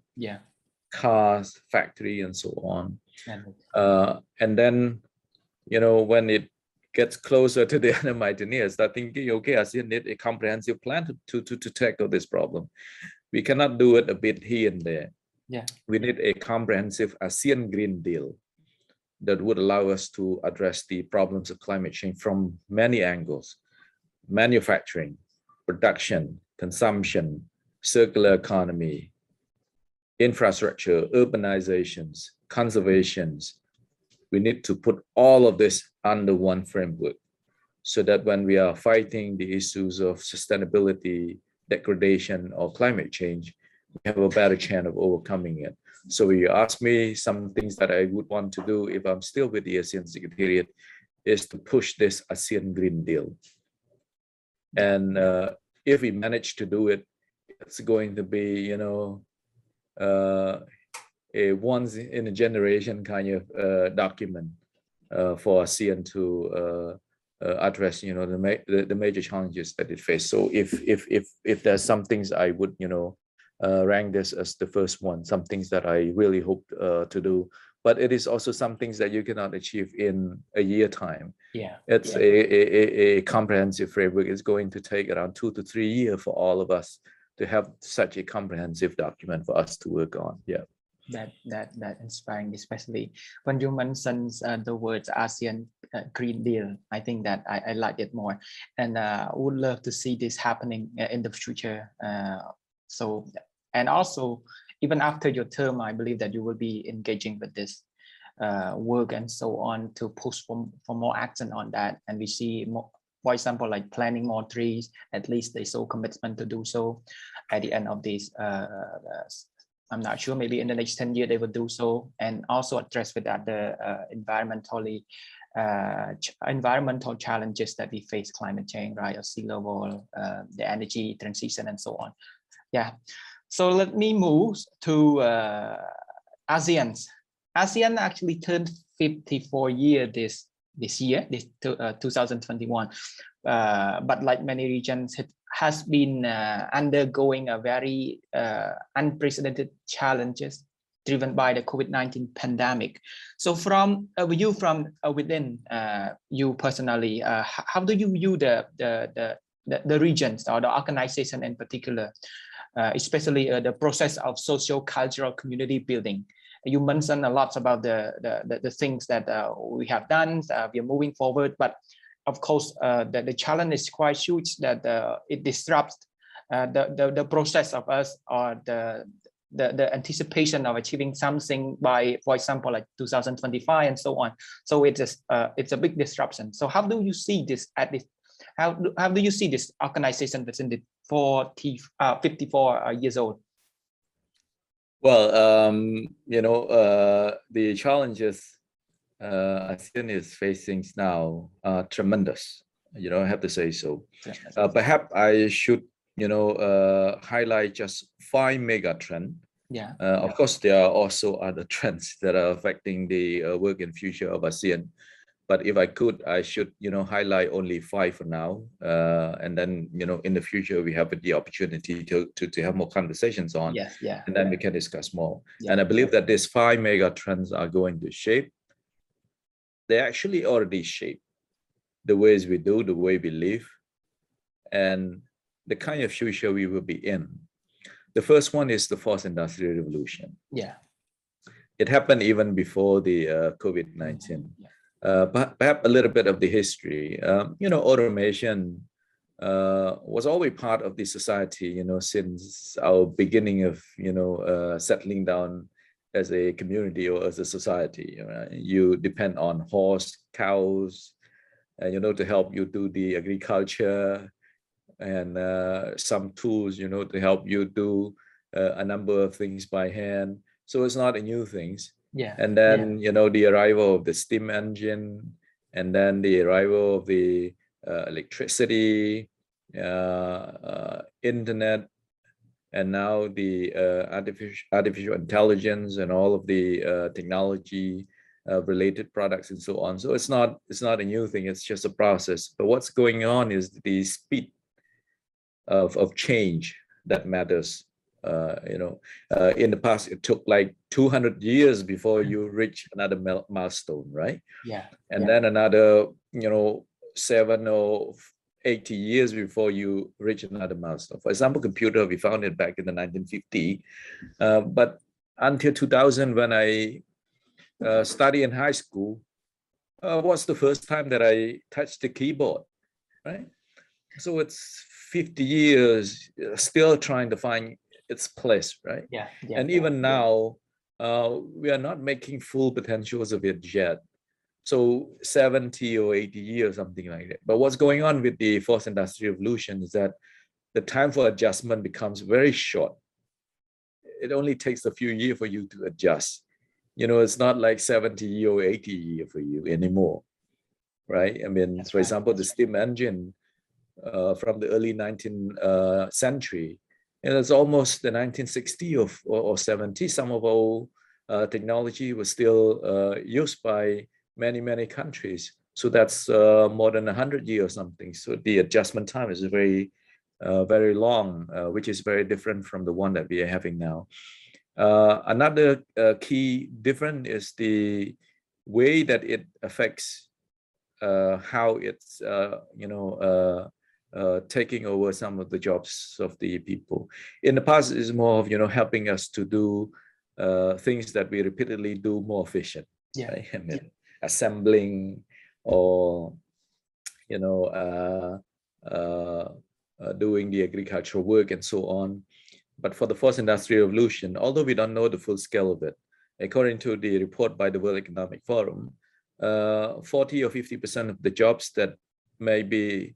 Cars, factory, and so on. And then, when it gets closer to the end of my tenure, start thinking, okay, ASEAN need a comprehensive plan to tackle this problem. We cannot do it a bit here and there. We need a comprehensive ASEAN Green Deal that would allow us to address the problems of climate change from many angles: manufacturing, production, consumption, circular economy, infrastructure, urbanizations, conservations. We need to put all of this under one framework, so that when we are fighting the issues of sustainability, degradation, or climate change, we have a better chance of overcoming it. So you ask me some things that I would want to do if I'm still with the ASEAN Secretariat, is to push this ASEAN Green Deal. And if we manage to do it, it's going to be, a a once in a generation kind of document for ASEAN to address, you know, the major challenges that it faced. So if there's some things I would, you know, rank this as the first one, some things that I really hope to do, but it is also some things that you cannot achieve in a year time. Yeah, it's a comprehensive framework. It's going to take around 2 to 3 years for all of us to have such a comprehensive document for us to work on. Yeah. That inspiring, especially when you mentioned the words ASEAN Green Deal. I think that I like it more, and would love to see this happening in the future. So, and also even after your term, I believe that you will be engaging with this work and so on to push for more action on that. And we see more, for example, like planting more trees. At least they show commitment to do so at the end of this. I'm not sure, maybe in the next 10 years they will do so, and also address with that the environmental challenges that we face, climate change, right, or sea level, the energy transition, and so on. Yeah. So let me move to ASEAN. ASEAN actually turned 54 years this year, 2021. But like many regions, it has been undergoing a very unprecedented challenges driven by the COVID-19 pandemic. So from you from within you personally, how do you view the regions or the organization in particular, especially the process of socio-cultural community building? You mentioned a lot about the things that we have done, we are moving forward, but of course, the challenge is quite huge, that it disrupts the process of us, or the anticipation of achieving something by, for example, like 2025 and so on. So it's a big disruption. So how do you see this at this? How do you see this organization within the 54 years old? Well, you know, the challenges ASEAN is facing now are tremendous. You know, I have to say so. Perhaps I should, you know, highlight just 5 mega trends. Yeah. Of course, there are also other trends that are affecting the work and future of ASEAN. But if I could, I should, you know, highlight only 5 for now. And then, you know, in the future, we have the opportunity to have more conversations on. Yes, yeah. And then we can discuss more. Yeah. And I believe that these 5 mega trends are going to shape. They actually already shape the ways we do, the way we live, and the kind of future we will be in. The first one is the fourth industrial revolution. Yeah. It happened even before the COVID-19. Perhaps a little bit of the history. You know, automation was always part of the society, you know, since our beginning of, you know, settling down as a community or as a society. You depend on horse, cows, you know, to help you do the agriculture, and some tools, you know, to help you do a number of things by hand. So it's not a new things. Yeah. And then, you know, the arrival of the steam engine, and then the arrival of the electricity, internet, and now the artificial intelligence and all of the technology related products and so on. So it's not a new thing, it's just a process. But what's going on is the speed of change that matters. You know, in the past, it took like 200 years before you reach another milestone, right? Yeah. And then another, you know, 7 or 80 years before you reach another milestone. For example, computer, we found it back in the 1950, but until 2000, when I studied in high school, was the first time that I touched the keyboard, right? So it's 50 years still trying to find its place, right? Yeah. And even now, we are not making full potentials of it yet. So 70 or 80 years, something like that. But what's going on with the fourth industrial revolution is that the time for adjustment becomes very short. It only takes a few years for you to adjust. You know, it's not like 70 or 80 years for you anymore, right? I mean, for example, the steam engine from the early 19th century, and it's almost the 1960 or 70. Some of our technology was still used by many countries. So that's more than 100 years or something. So the adjustment time is very long, which is very different from the one that we are having now. Another key difference is the way that it affects how it's taking over some of the jobs of the people. In the past, it's more of helping us to do things that we repeatedly do more efficient. Yeah. Right? I mean, assembling or doing the agricultural work and so on. But for the fourth industrial revolution, although we don't know the full scale of it, according to the report by the World Economic Forum, 40 or 50% of the jobs that may be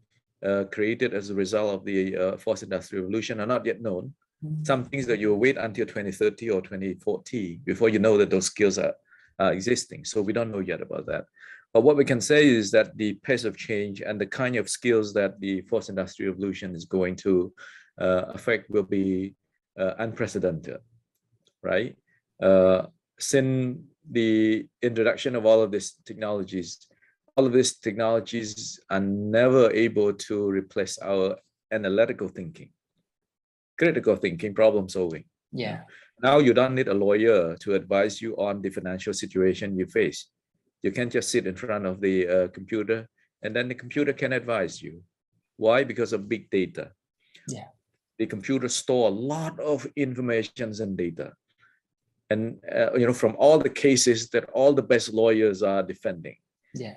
created as a result of the fourth industrial revolution are not yet known. Some things that you wait until 2030 or 2040 before you know that those skills are existing. So we don't know yet about that. But what we can say is that the pace of change and the kind of skills that the fourth industrial revolution is going to affect will be unprecedented, right? Since the introduction of all of these technologies are never able to replace our analytical thinking, critical thinking, problem solving. Yeah. Now you don't need a lawyer to advise you on the financial situation you face. You can just sit in front of the computer, and then the computer can advise you. Why? Because of big data. Yeah. The computer store a lot of information and data, and from all the cases that all the best lawyers are defending. Yeah.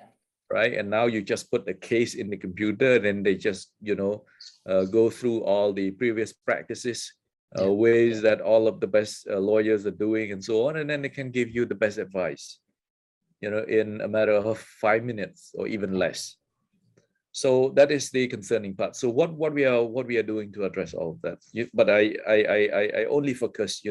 Right. And now you just put the case in the computer, and then they just go through all the previous practices, ways that all of the best lawyers are doing, and so on, and then they can give you the best advice, in a matter of 5 minutes or even less. So that is the concerning part. So what we are doing to address all of that. But I only focus,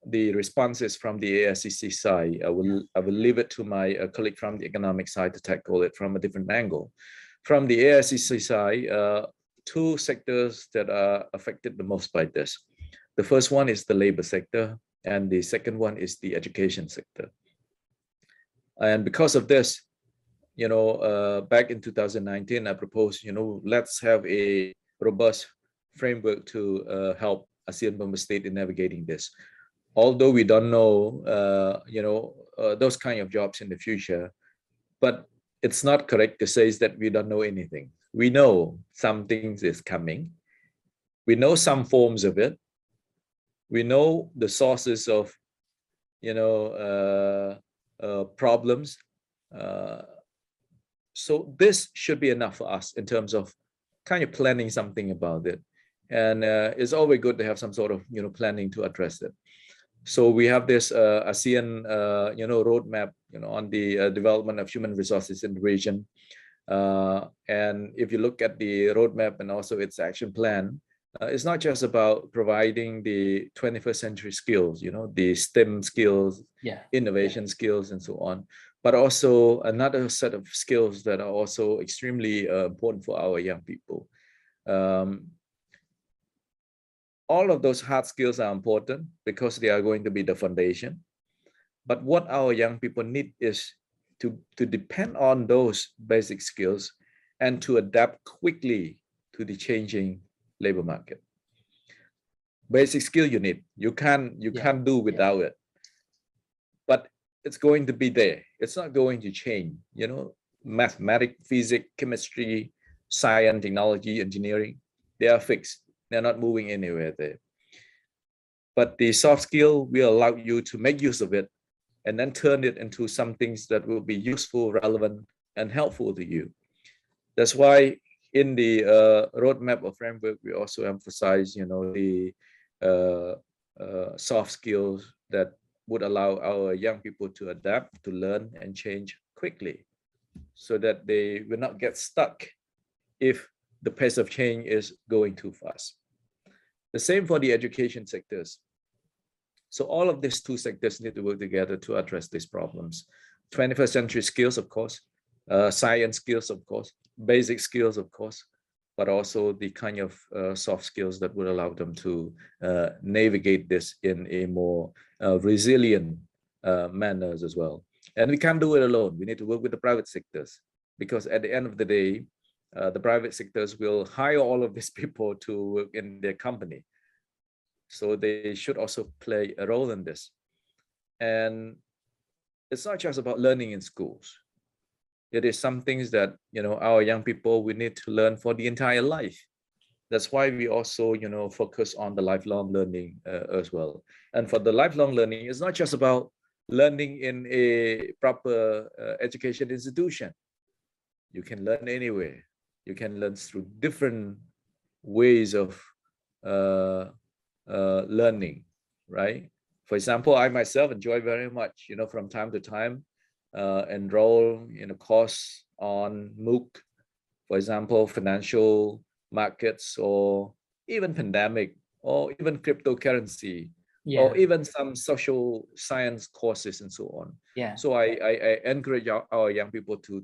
the responses from the ASCC side. I will leave it to my colleague from the economic side to tackle it from a different angle. From the ASCC side, two sectors that are affected the most by this. The first one is the labor sector, and the second one is the education sector. And because of this, back in 2019, I proposed, let's have a robust framework to help ASEAN member states in navigating this. Although we don't know, those kind of jobs in the future, but it's not correct to say that we don't know anything. We know some things is coming. We know some forms of it. We know the sources of, problems. So this should be enough for us in terms of kind of planning something about it. And it's always good to have some sort of, planning to address it. So we have this ASEAN, roadmap, on the development of human resources in the region. And if you look at the roadmap and also its action plan, it's not just about providing the 21st century skills, the STEM skills, innovation skills, and so on, but also another set of skills that are also extremely important for our young people. All of those hard skills are important because they are going to be the foundation. But what our young people need is to depend on those basic skills and to adapt quickly to the changing labor market. Basic skill you need. You can't do without it. But it's going to be there. It's not going to change. Mathematics, physics, chemistry, science, technology, engineering, they are fixed. They're not moving anywhere there. But the soft skill will allow you to make use of it and then turn it into some things that will be useful, relevant, and helpful to you. That's why in the roadmap or framework, we also emphasize, the soft skills that would allow our young people to adapt, to learn, and change quickly, so that they will not get stuck if the pace of change is going too fast. The same for the education sectors. So all of these two sectors need to work together to address these problems. 21st century skills, of course, science skills, of course, basic skills, of course, but also the kind of soft skills that would allow them to navigate this in a more resilient manners as well. And we can't do it alone. We need to work with the private sectors, because at the end of the day, the private sectors will hire all of these people to work in their company. So they should also play a role in this. And it's not just about learning in schools. It is some things that, you know, our young people, we need to learn for the entire life. That's why we also, you know, focus on the lifelong learning as well. And for the lifelong learning, it's not just about learning in a proper education institution. You can learn anywhere. You can learn through different ways of learning, right? For example, I myself enjoy very much, you know, from time to time, enroll in a course on MOOC, for example, financial markets, or even pandemic, or even cryptocurrency, or even some social science courses and so on. So I encourage our young people to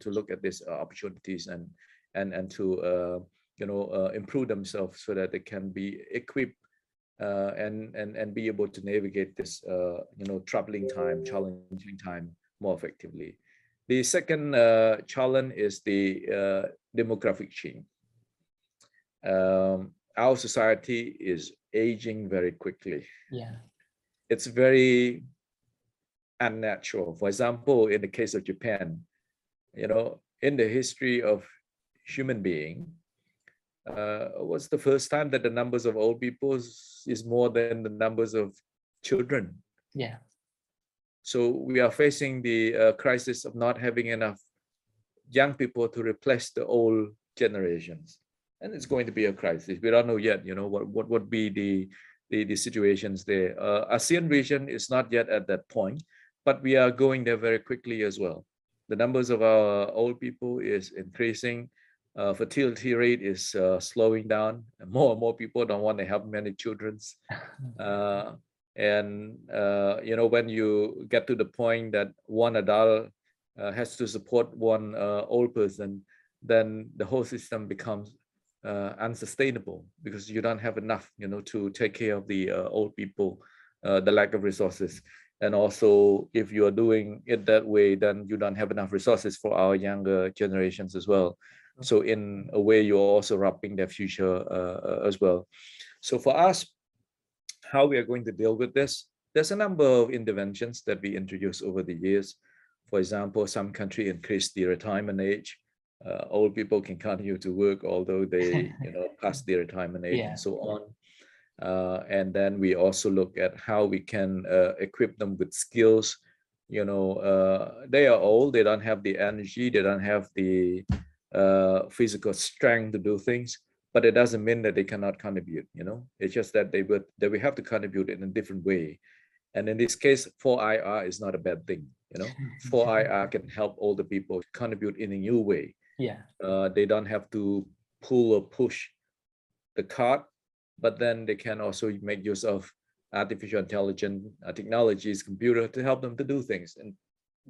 look at these opportunities and to you know, improve themselves so that they can be equipped and be able to navigate this you know, troubling time, challenging time more effectively. The second challenge is the demographic change. Our society is aging very quickly. It's very unnatural. For example, in the case of Japan, you know, in the history of human being, what's the first time that the numbers of old people is more than the numbers of children? So we are facing the crisis of not having enough young people to replace the old generations, and it's going to be a crisis. We don't know yet, you know, what would be the situations there. ASEAN region is not yet at that point, but we are going there very quickly as well. The numbers of our old people is increasing. Fertility rate is slowing down. More and more people don't want to have many children. And you know, when you get to the point that one adult has to support one old person, then the whole system becomes unsustainable, because you don't have enough, you know, to take care of the old people, the lack of resources. And also, if you are doing it that way, then you don't have enough resources for our younger generations as well. So in a way, you're also wrapping their future as well. So for us, how we are going to deal with this, there's a number of interventions that we introduced over the years. For example, some country increased the retirement age. Old people can continue to work although they, you know, past the retirement age and so on. And then we also look at how we can equip them with skills. You know, they are old, they don't have the energy, they don't have the physical strength to do things, but it doesn't mean that they cannot contribute. You know, it's just that we have to contribute in a different way. And in this case, 4IR is not a bad thing. You know, 4IR can help older people contribute in a new way. They don't have to pull or push the cart, but then they can also make use of artificial intelligence technologies, computer, to help them to do things. And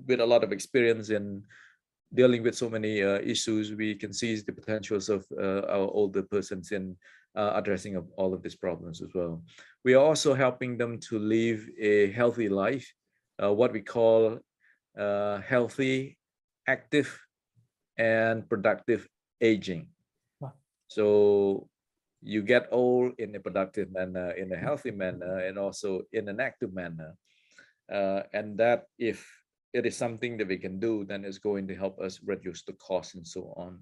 with a lot of experience in dealing with so many issues, we can seize the potentials of our older persons in addressing of all of these problems as well. We are also helping them to live a healthy life, what we call healthy, active, and productive aging. So you get old in a productive manner, in a healthy manner, and also in an active manner. And that, if it is something that we can do, then it's going to help us reduce the cost and so on.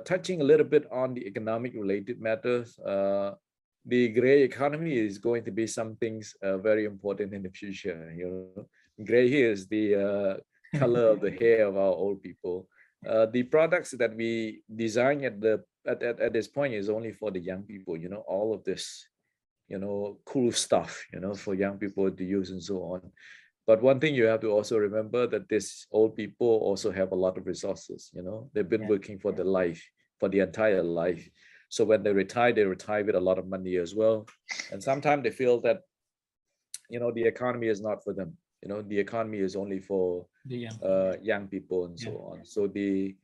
Touching a little bit on the economic related matters, the gray economy is going to be something very important in the future. You know, gray here is the color of the hair of our old people. The products that we design at this point is only for the young people. You know, all of this, you know, cool stuff, you know, for young people to use and so on. But one thing you have to also remember, that these old people also have a lot of resources. You know, they've been working for their life, for the entire life. So when they retire with a lot of money as well. And sometimes they feel that, you know, the economy is not for them. You know, the economy is only for young people and so on. So the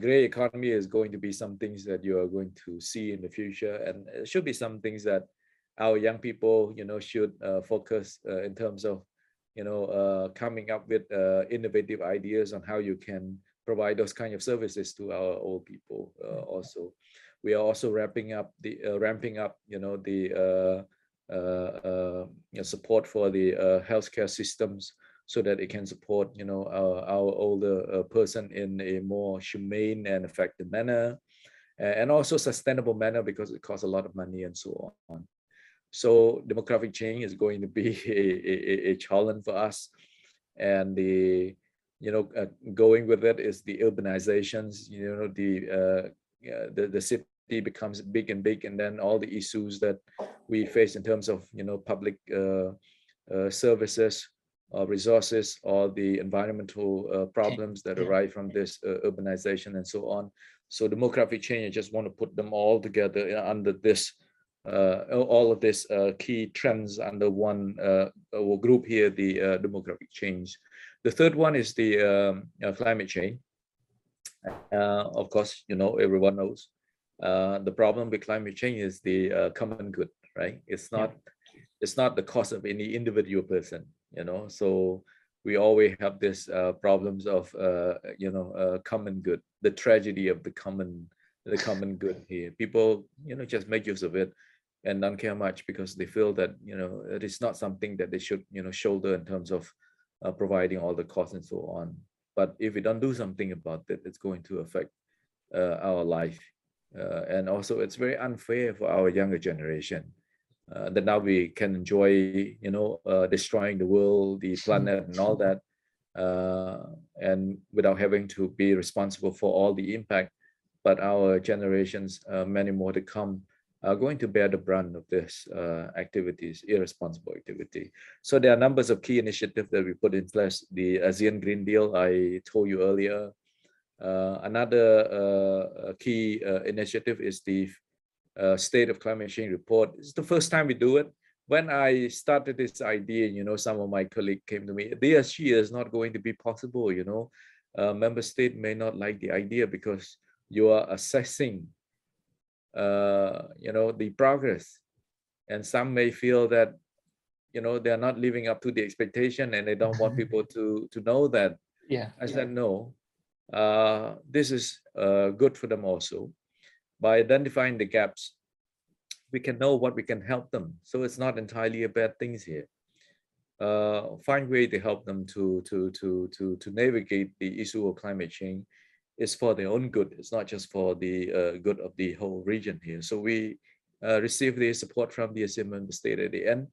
gray economy is going to be some things that you are going to see in the future, and it should be some things that our young people, should focus in terms of, coming up with innovative ideas on how you can provide those kind of services to our old people. Also, we are also ramping up, the support for the healthcare systems, so that it can support, our older person in a more humane and effective manner, and also sustainable manner, because it costs a lot of money and so on. So demographic change is going to be a challenge for us, and going with it is the urbanizations. The city becomes big and big, and then all the issues that we face in terms of, public services, resources, or the environmental problems that arise from this urbanization and so on. So demographic change, I just want to put them all together under this, all of these key trends under one group here, the demographic change. The third one is the climate change. Of course, everyone knows the problem with climate change is the common good, right? It's not the cost of any individual person, so we always have this problems of common good, the tragedy of the common good here. People just make use of it and don't care much, because they feel that it is not something that they should shoulder in terms of providing all the costs and so on. But if we don't do something about it, it's going to affect our life, and also it's very unfair for our younger generation. That now we can enjoy, destroying the world, the planet, and all that, and without having to be responsible for all the impact. But our generations, many more to come, are going to bear the brunt of this activities, irresponsible activity. So there are numbers of key initiatives that we put in place. The ASEAN Green Deal, I told you earlier. Another key initiative is the State of Climate Change report. It's the first time we do it. When I started this idea, some of my colleagues came to me, DSG is not going to be possible, member state may not like the idea, because you are assessing, the progress. And some may feel that, they're not living up to the expectation, and they don't want people to know that. I said, no, this is good for them also. By identifying the gaps, we can know what we can help them. So it's not entirely a bad thing here. Find way to help them to navigate the issue of climate change is for their own good. It's not just for the good of the whole region here. So we receive the support from the ASEAN member state at the end,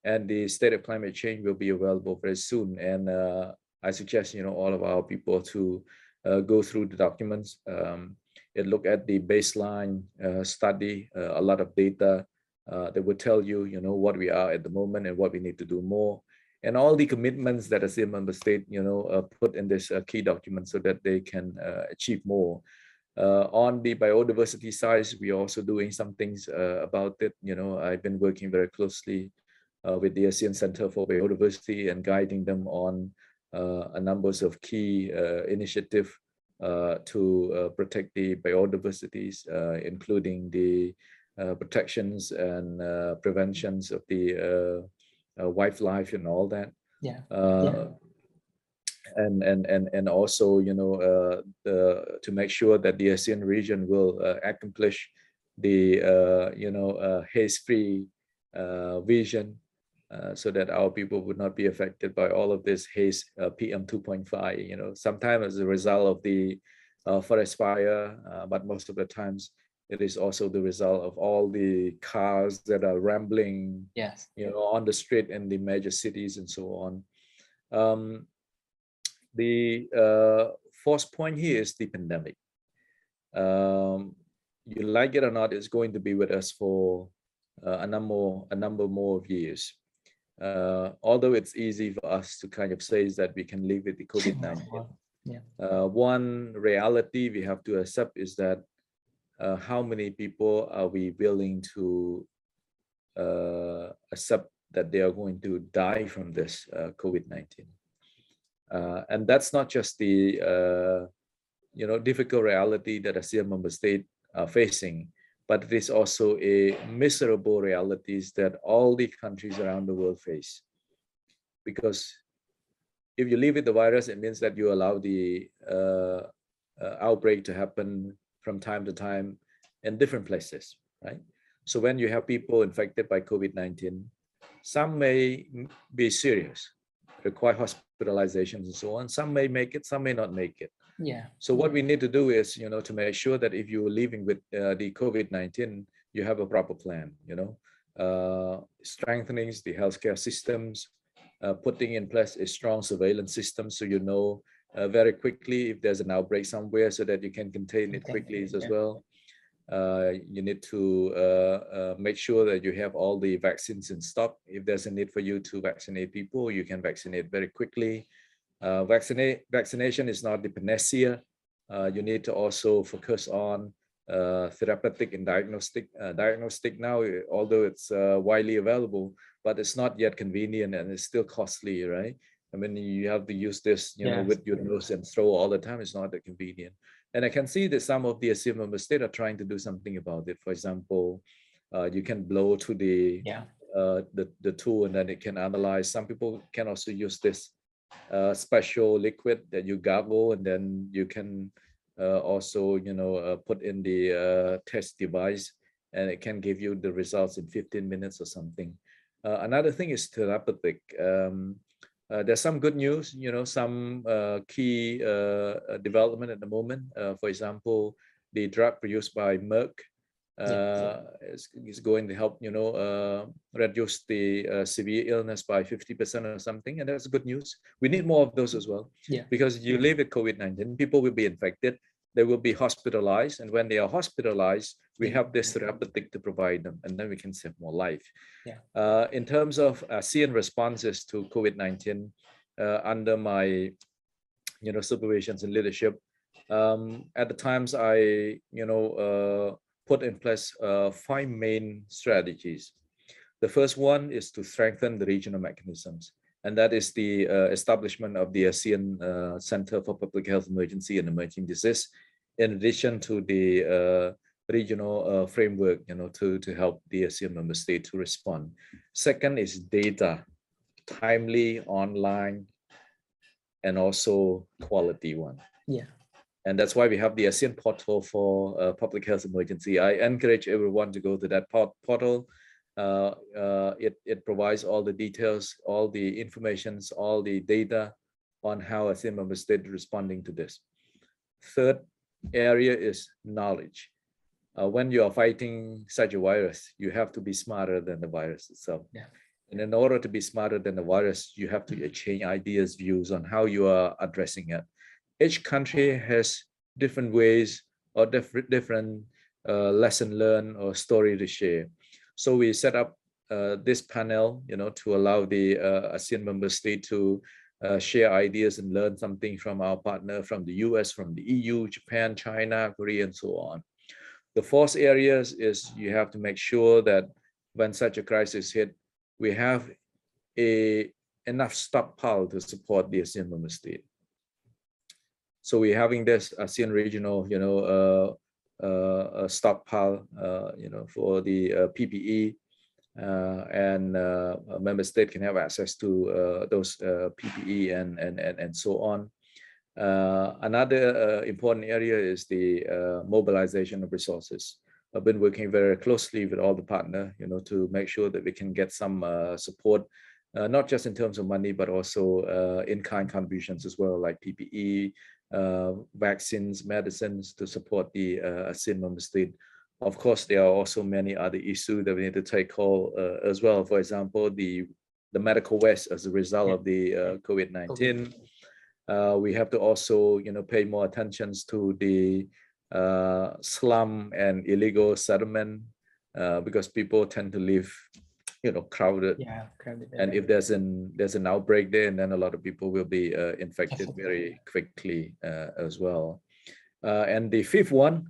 and the State of Climate Change will be available very soon. And I suggest all of our people to go through the documents. It look at the baseline study, a lot of data that will tell you, what we are at the moment and what we need to do more, and all the commitments that ASEAN member state, put in this key document, so that they can achieve more. On the biodiversity side, we are also doing some things about it. I've been working very closely with the ASEAN Center for Biodiversity and guiding them on a numbers of key initiatives to protect the biodiversities, including the protections and preventions of the wildlife and all that. And also, to make sure that the ASEAN region will accomplish the haze-free vision, so that our people would not be affected by all of this haze, PM 2.5. Sometimes as a result of the forest fire, but most of the times it is also the result of all the cars that are rambling, on the street in the major cities and so on. The fourth point here is the pandemic. You like it or not, it's going to be with us for a number more of years. Although it's easy for us to kind of say that we can live with the COVID-19. One reality we have to accept is that how many people are we willing to accept that they are going to die from this COVID-19? And that's not just the difficult reality that ASEAN member states are facing, but it is also a miserable realities that all the countries around the world face. Because if you live with the virus, it means that you allow the outbreak to happen from time to time in different places, right? So when you have people infected by COVID-19, some may be serious, require hospitalizations and so on. Some may make it, some may not make it. Yeah. So what we need to do is, to make sure that if you're living with the COVID-19, you have a proper plan, strengthening the healthcare systems, putting in place a strong surveillance system so very quickly if there's an outbreak somewhere so that you can contain it quickly as well. You need to make sure that you have all the vaccines in stock. If there's a need for you to vaccinate people, you can vaccinate very quickly. Vaccination is not the panacea. You need to also focus on therapeutic and diagnostic. Diagnostic now, although it's widely available, but it's not yet convenient and it's still costly, right? I mean, you have to use this, with your nose and throw all the time. It's not that convenient. And I can see that some of the ASEAN member states are trying to do something about it. For example, you can blow to the tool and then it can analyze. Some people can also use this special liquid that you gargle, and then you can also, put in the test device, and it can give you the results in 15 minutes or something. Another thing is therapeutic. There's some good news, some key development at the moment. For example, the drug produced by Merck is going to help, reduce the severe illness by 50% or something. And that's good news. We need more of those as well. Because you live with COVID-19, people will be infected. They will be hospitalized. And when they are hospitalized, we have this therapeutic to provide them, and then we can save more life. In terms of ASEAN responses to COVID-19, under my, supervisions and leadership, at the times I, put in place 5 main strategies. The first one is to strengthen the regional mechanisms, and that is the establishment of the ASEAN Center for Public Health Emergency and Emerging Disease, in addition to the regional framework, to help the ASEAN member state to respond. Second is data, timely, online, and also quality one. And that's why we have the ASEAN portal for public health emergency. I encourage everyone to go to that portal. It provides all the details, all the informations, all the data on how ASEAN member state is responding to this. Third area is knowledge. When you are fighting such a virus, you have to be smarter than the virus itself. And in order to be smarter than the virus, you have to exchange ideas, views on how you are addressing it. Each country has different ways or different lesson learned or story to share. So we set up this panel, to allow the ASEAN member state to share ideas and learn something from our partner, from the US, from the EU, Japan, China, Korea, and so on. The fourth areas is you have to make sure that when such a crisis hit, we have enough stockpile to support the ASEAN member state. So we're having this ASEAN regional, stockpile, for the PPE, and member state can have access to those PPE and so on. Another important area is the mobilization of resources. I've been working very closely with all the partners, to make sure that we can get some support, not just in terms of money, but also in-kind contributions as well, like PPE, vaccines, medicines, to support the ASEAN member state. Of course, there are also many other issues that we need to take hold as well. For example, the medical waste as a result of the COVID-19. We have to also, pay more attention to the slum and illegal settlement, because people tend to live, crowded. And if there's an outbreak there, and then a lot of people will be infected very quickly as well. And the fifth one,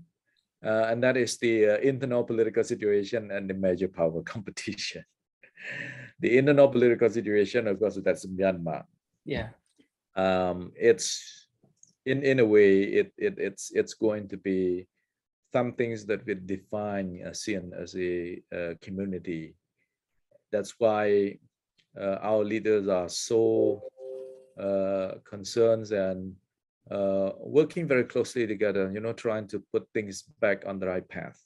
and that is the internal political situation and the major power competition. The internal political situation, of course, that's Myanmar. It's in a way, it's going to be some things that will define ASEAN as a community. That's why our leaders are so concerned and working very closely together, trying to put things back on the right path.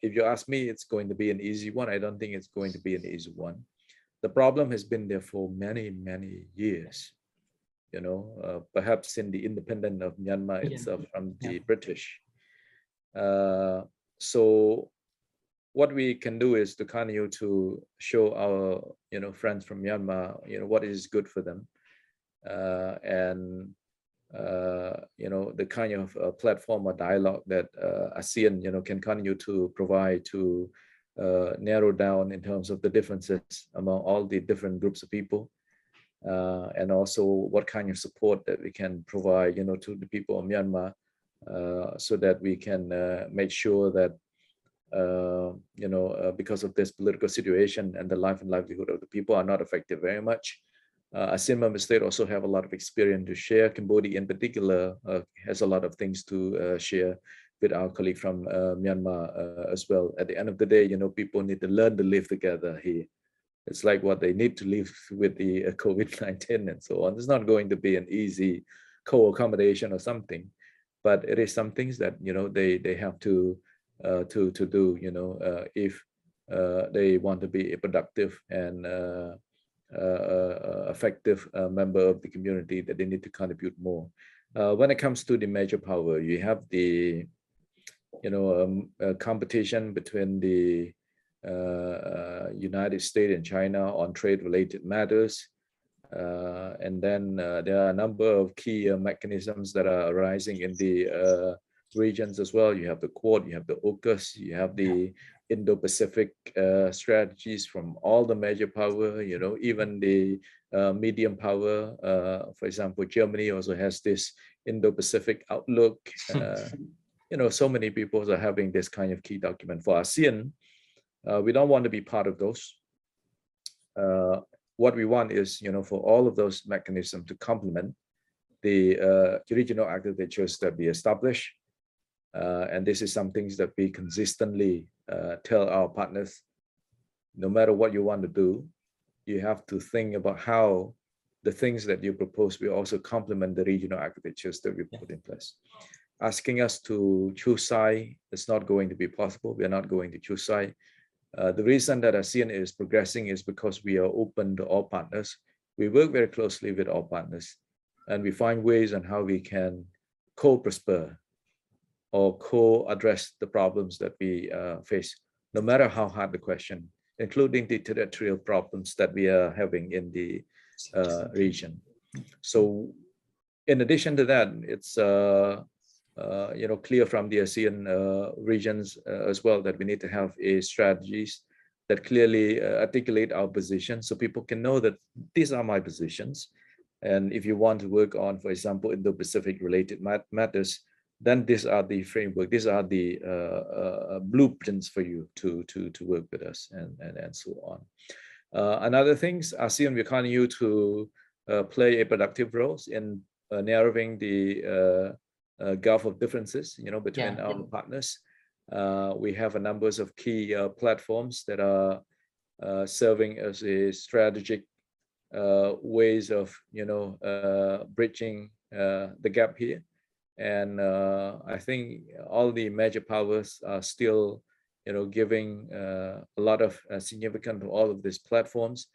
If you ask me, it's going to be an easy one. I don't think it's going to be an easy one. The problem has been there for many, many years, perhaps in the independence of Myanmar itself from the British. So what we can do is to continue to show our, friends from Myanmar, what is good for them. And the kind of platform or dialogue that ASEAN, can continue to provide to narrow down in terms of the differences among all the different groups of people, and also what kind of support that we can provide, to the people of Myanmar, so that we can make sure that, because of this political situation and the life and livelihood of the people are not affected very much. ASEAN member state also have a lot of experience to share. Cambodia in particular has a lot of things to share with our colleague from Myanmar as well. At the end of the day, people need to learn to live together here. It's like what they need to live with the COVID-19 and so on. It's not going to be an easy co-accommodation or something, but it is some things that, they have to do, if they want to be a productive and effective member of the community, that they need to contribute more. When it comes to the major power, you have the competition between the United States and China on trade-related matters, and then there are a number of key mechanisms that are arising in the regions as well. You have the Quad, you have the AUKUS, you have the Indo-Pacific strategies from all the major power, even the medium power. For example, Germany also has this Indo-Pacific outlook. So many people are having this kind of key document. For ASEAN, we don't want to be part of those. What we want is, for all of those mechanisms to complement the regional architectures that we establish. And this is some things that we consistently tell our partners: no matter what you want to do, you have to think about how the things that you propose will also complement the regional architectures that we put in place. Asking us to choose side is not going to be possible. We are not going to choose side. The reason that ASEAN is progressing is because we are open to all partners. We work very closely with all partners, and we find ways on how we can co-prosper or co-address the problems that we face, no matter how hard the question, including the territorial problems that we are having in the region. So in addition to that, it's clear from the ASEAN regions as well that we need to have strategies that clearly articulate our position, so people can know that these are my positions. And if you want to work on, for example, Indo-Pacific related matters, then these are the framework, these are the blueprints for you to work with us, and so on. Another things, ASEAN will continue to play a productive role in narrowing the gulf of differences, between our partners. We have a number of key platforms that are serving as a strategic ways of, bridging the gap here. And I think all the major powers are still, giving a lot of significance to all of these platforms,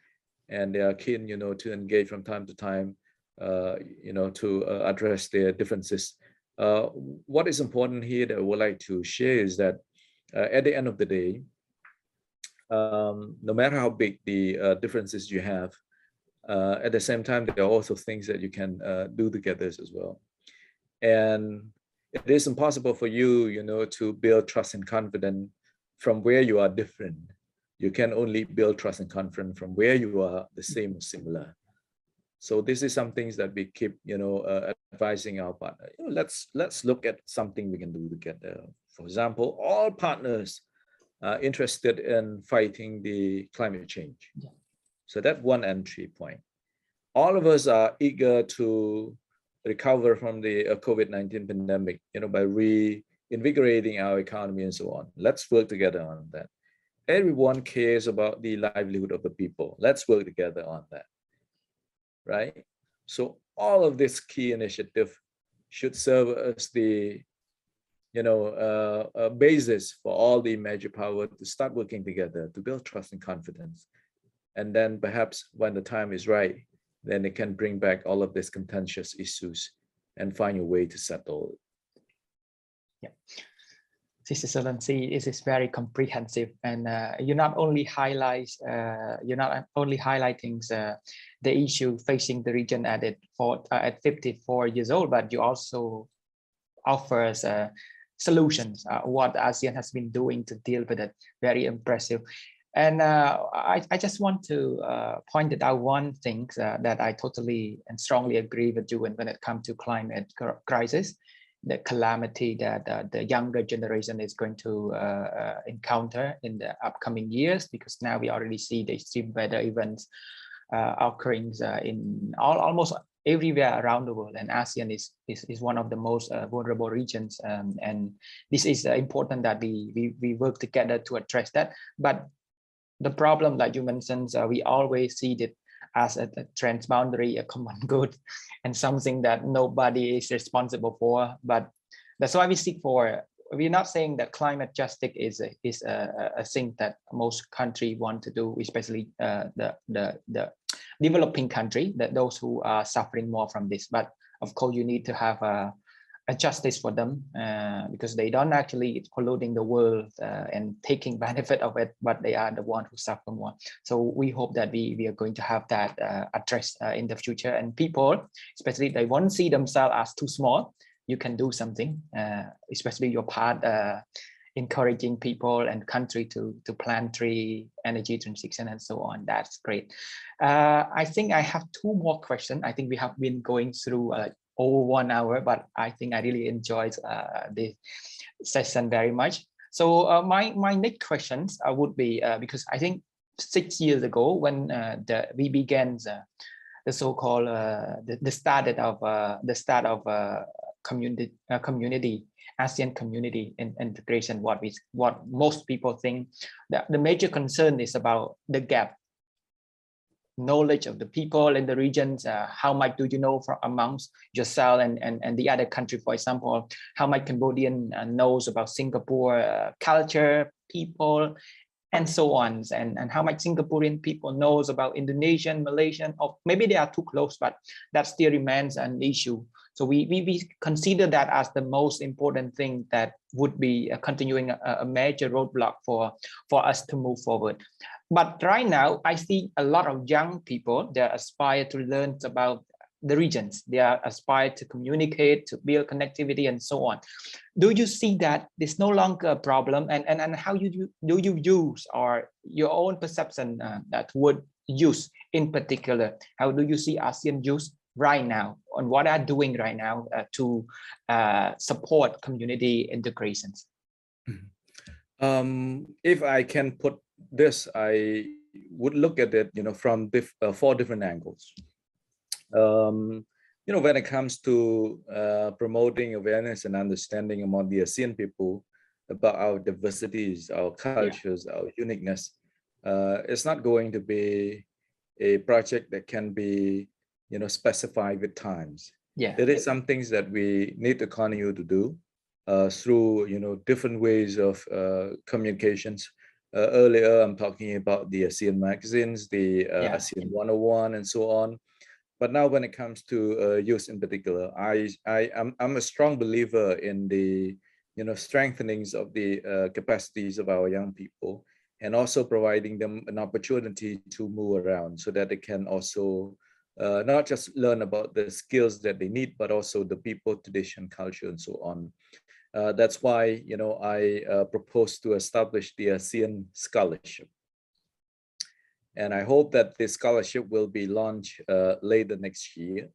and they are keen, to engage from time to time, to address their differences. What is important here that I would like to share is that at the end of the day, no matter how big the differences you have, at the same time, there are also things that you can do together as well. And it is impossible for you, to build trust and confidence from where you are different. You can only build trust and confidence from where you are the same or similar. So this is some things that we keep, advising our partner. Let's look at something we can do together. For example, all partners are interested in fighting the climate change. So that's one entry point. All of us are eager to recover from the COVID-19 pandemic, by reinvigorating our economy and so on. Let's work together on that. Everyone cares about the livelihood of the people. Let's work together on that, right? So all of this key initiative should serve as the basis for all the major power to start working together to build trust and confidence. And then perhaps when the time is right, then it can bring back all of these contentious issues and find a way to settle it. Yeah. This Excellency, it is very comprehensive, and you're not only highlighting the issue facing the region at 54 years old, but you also offers solutions, what ASEAN has been doing to deal with it. Very impressive. And I just want to point out one thing that I totally and strongly agree with you when it comes to climate crisis, the calamity that the younger generation is going to encounter in the upcoming years, because now we already see the extreme weather events occurring in almost everywhere around the world, and ASEAN is one of the most vulnerable regions, and this is important that we work together to address that. But the problem, like you mentioned, we always see it as a transboundary, a common good, and something that nobody is responsible for. But that's why we seek for. We're not saying that climate justice is a thing that most countries want to do, especially the developing country, that those who are suffering more from this. But of course, you need to have a justice for them, because they don't actually polluting the world and taking benefit of it, but they are the ones who suffer more. So we hope that we are going to have that addressed in the future, and people, especially they won't see themselves as too small. You can do something, especially your part encouraging people and country to plant tree, energy transition, and so on. That's great. I think I have two more questions. I think we have been going through over 1 hour, but I think I really enjoyed the session very much. So my next questions would be, because I think 6 years ago when we began the so-called the start of community ASEAN community integration, what most people think that the major concern is about the gap knowledge of the people in the regions. How much do you know from amongst yourself and the other country? For example, how much Cambodian knows about Singapore culture, people, and so on, and how much Singaporean people knows about Indonesian, Malaysian, or maybe they are too close, but that still remains an issue. So we consider that as the most important thing that would be continuing a major roadblock for us to move forward. But right now, I see a lot of young people, they aspire to learn about the regions. They are aspire to communicate, to build connectivity, and so on. Do you see that it's no longer a problem? And how do you use or your own perception that would use in particular? How do you see ASEAN use right now, and what are doing right now to support community integrations? If I can put this, I would look at it, from 4 different angles. When it comes to promoting awareness and understanding among the ASEAN people about our diversities, our cultures, our uniqueness, it's not going to be a project that can be, specified with times. There is some things that we need to continue to do through, different ways of communications. Earlier, I'm talking about the ASEAN magazines, the ASEAN 101, and so on. But now, when it comes to youth in particular, I'm a strong believer in the strengthenings of the capacities of our young people, and also providing them an opportunity to move around so that they can also not just learn about the skills that they need, but also the people, tradition, culture, and so on. That's why I propose to establish the ASEAN Scholarship. And I hope that this scholarship will be launched later next year.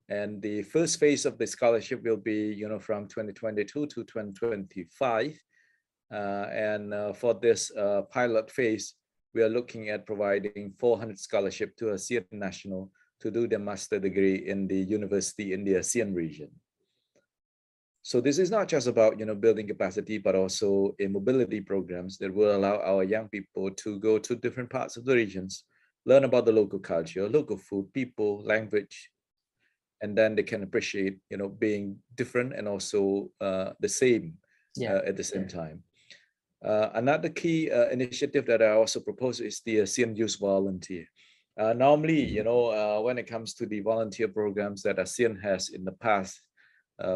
And the first phase of the scholarship will be, from 2022 to 2025. And for this pilot phase, we are looking at providing 400 scholarships to ASEAN national to do their master degree in the university in the ASEAN region. So this is not just about building capacity, but also a mobility programs that will allow our young people to go to different parts of the regions, learn about the local culture, local food, people, language, and then they can appreciate being different and also the same at the same time. Another key initiative that I also propose is the ASEAN Youth Volunteer. Normally, when it comes to the volunteer programs that ASEAN has in the past,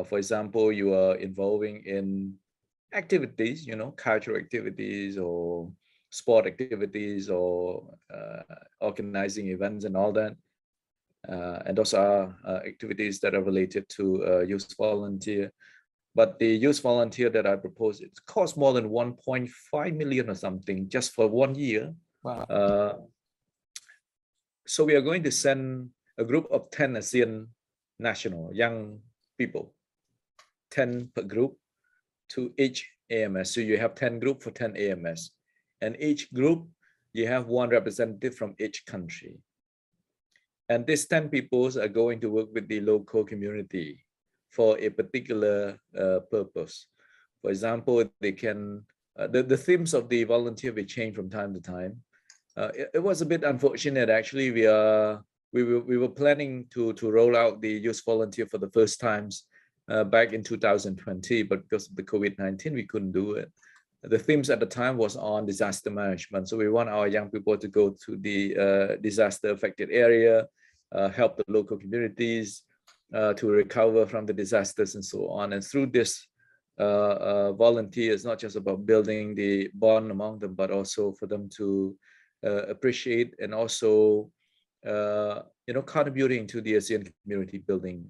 for example, you are involving in activities, cultural activities or sport activities or organizing events and all that. And those are activities that are related to youth volunteer. But the youth volunteer that I propose, it costs more than 1.5 million or something just for 1 year. Wow. So we are going to send a group of 10 ASEAN national young people, 10 per group to each AMS. So you have 10 group for 10 AMS. And each group, you have one representative from each country. And these 10 people are going to work with the local community for a particular purpose. For example, they can, the themes of the volunteer will change from time to time. It was a bit unfortunate, actually. We were planning to roll out the youth volunteer for the first times back in 2020, but because of the COVID-19, we couldn't do it. The themes at the time was on disaster management. So we want our young people to go to the disaster affected area, help the local communities to recover from the disasters and so on. And through this volunteer, it's not just about building the bond among them, but also for them to appreciate and also contributing to the ASEAN community building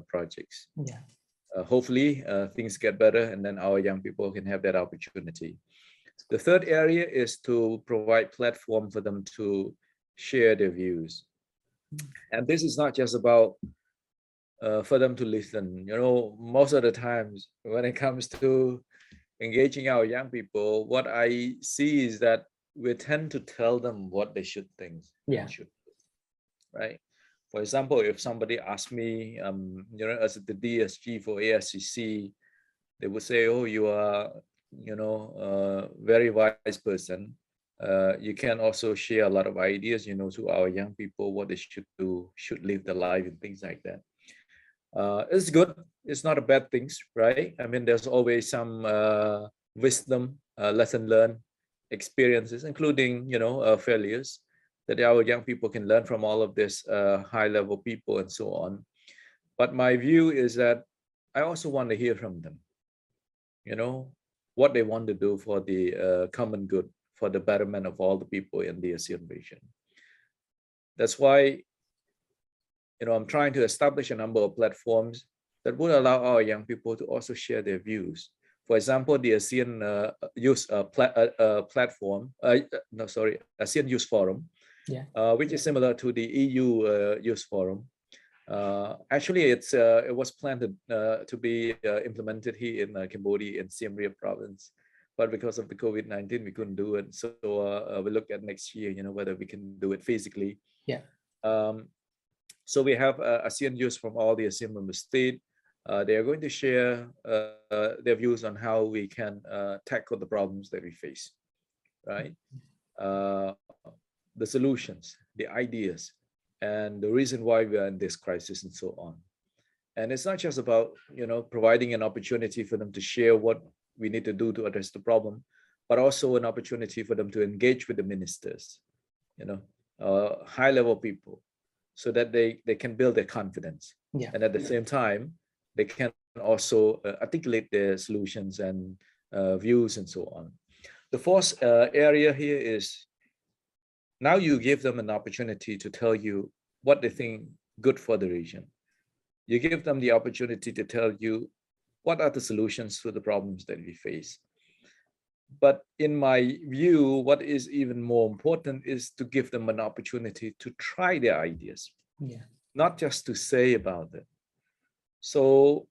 projects. Yeah. Hopefully things get better and then our young people can have that opportunity. The third area is to provide platform for them to share their views. And this is not just about for them to listen. Most of the times when it comes to engaging our young people, what I see is that we tend to tell them what they should think. Yeah. Right. For example, if somebody asks me, as the DSG for ASCC, they would say, "Oh, you are, a very wise person. You can also share a lot of ideas, to our young people, what they should do, should live their life and things like that." It's good. It's not a bad thing, right? I mean, there's always some wisdom, lesson learned, experiences, including, failures that our young people can learn from all of this high-level people and so on. But my view is that I also want to hear from them, what they want to do for the common good, for the betterment of all the people in the ASEAN region. That's why, I'm trying to establish a number of platforms that would allow our young people to also share their views. For example, the ASEAN Youth Platform, ASEAN Youth Forum, which is similar to the EU Youth Forum. Actually, it was planned to be implemented here in Cambodia in Siem Reap province, but because of the COVID-19, we couldn't do it. So we look at next year, whether we can do it physically. Yeah. So we have ASEAN youth from all the ASEAN member states. They are going to share their views on how we can tackle the problems that we face, right? The solutions, the ideas, and the reason why we are in this crisis and so on. And it's not just about, providing an opportunity for them to share what we need to do to address the problem, but also an opportunity for them to engage with the ministers, high-level people, so that they can build their confidence. Yeah. And at the same time, they can also articulate their solutions and views and so on. The fourth area here is now you give them an opportunity to tell you what they think good for the region. You give them the opportunity to tell you what are the solutions to the problems that we face. But in my view, what is even more important is to give them an opportunity to try their ideas, not just to say about it. So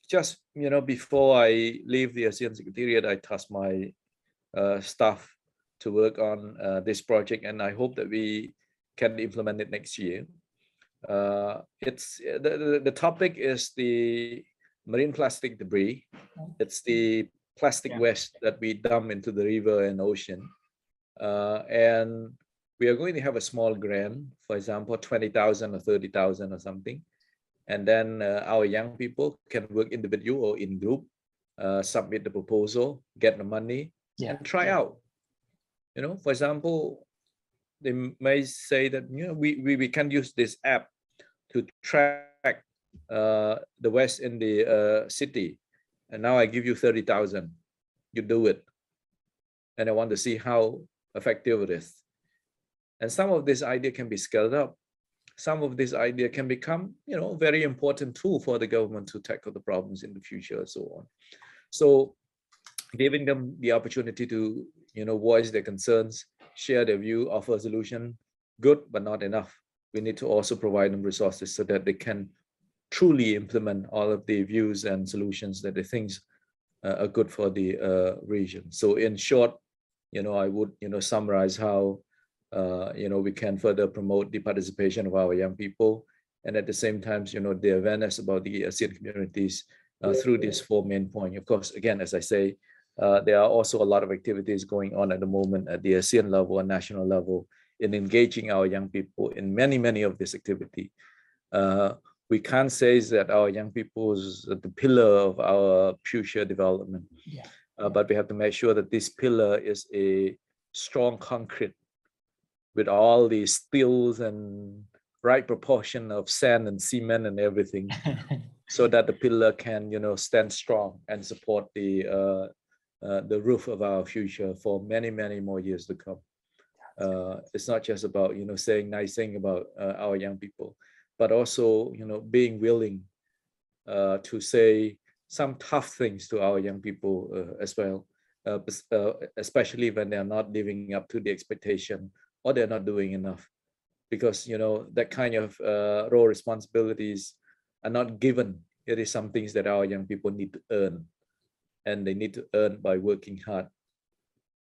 just, before I leave the ASEAN Secretariat, I tasked my staff to work on this project, and I hope that we can implement it next year. It's the topic is the marine plastic debris. It's the plastic waste that we dump into the river and ocean. And we are going to have a small grant, for example, 20,000 or 30,000 or something. And then our young people can work individual or in group, submit the proposal, get the money, and try out. You know, for example, they may say that, you know, we can use this app to track the waste in the city. And now I give you 30,000, you do it. And I want to see how effective it is. And some of this idea can be scaled up. Some of this idea can become, you know, very important tool for the government to tackle the problems in the future and so on. So giving them the opportunity to, you know, voice their concerns, share their view, offer a solution, good, but not enough. We need to also provide them resources so that they can truly implement all of the views and solutions that they think are good for the region. So in short, you know, I would, you know, summarize how, you know, we can further promote the participation of our young people, and at the same time, you know, the awareness about the ASEAN communities through these four main points. Of course, again, as I say, there are also a lot of activities going on at the moment at the ASEAN level and national level in engaging our young people in many of this activity. We can't say that our young people is the pillar of our future development, but we have to make sure that this pillar is a strong concrete with all the steels and right proportion of sand and cement and everything, so that the pillar can, you know, stand strong and support the roof of our future for many more years to come. It's not just about, you know, saying nice thing about our young people, but also, you know, being willing to say some tough things to our young people as well, especially when they are not living up to the expectation or they're not doing enough. Because, you know, that kind of role responsibilities are not given. It is some things that our young people need to earn, and they need to earn by working hard.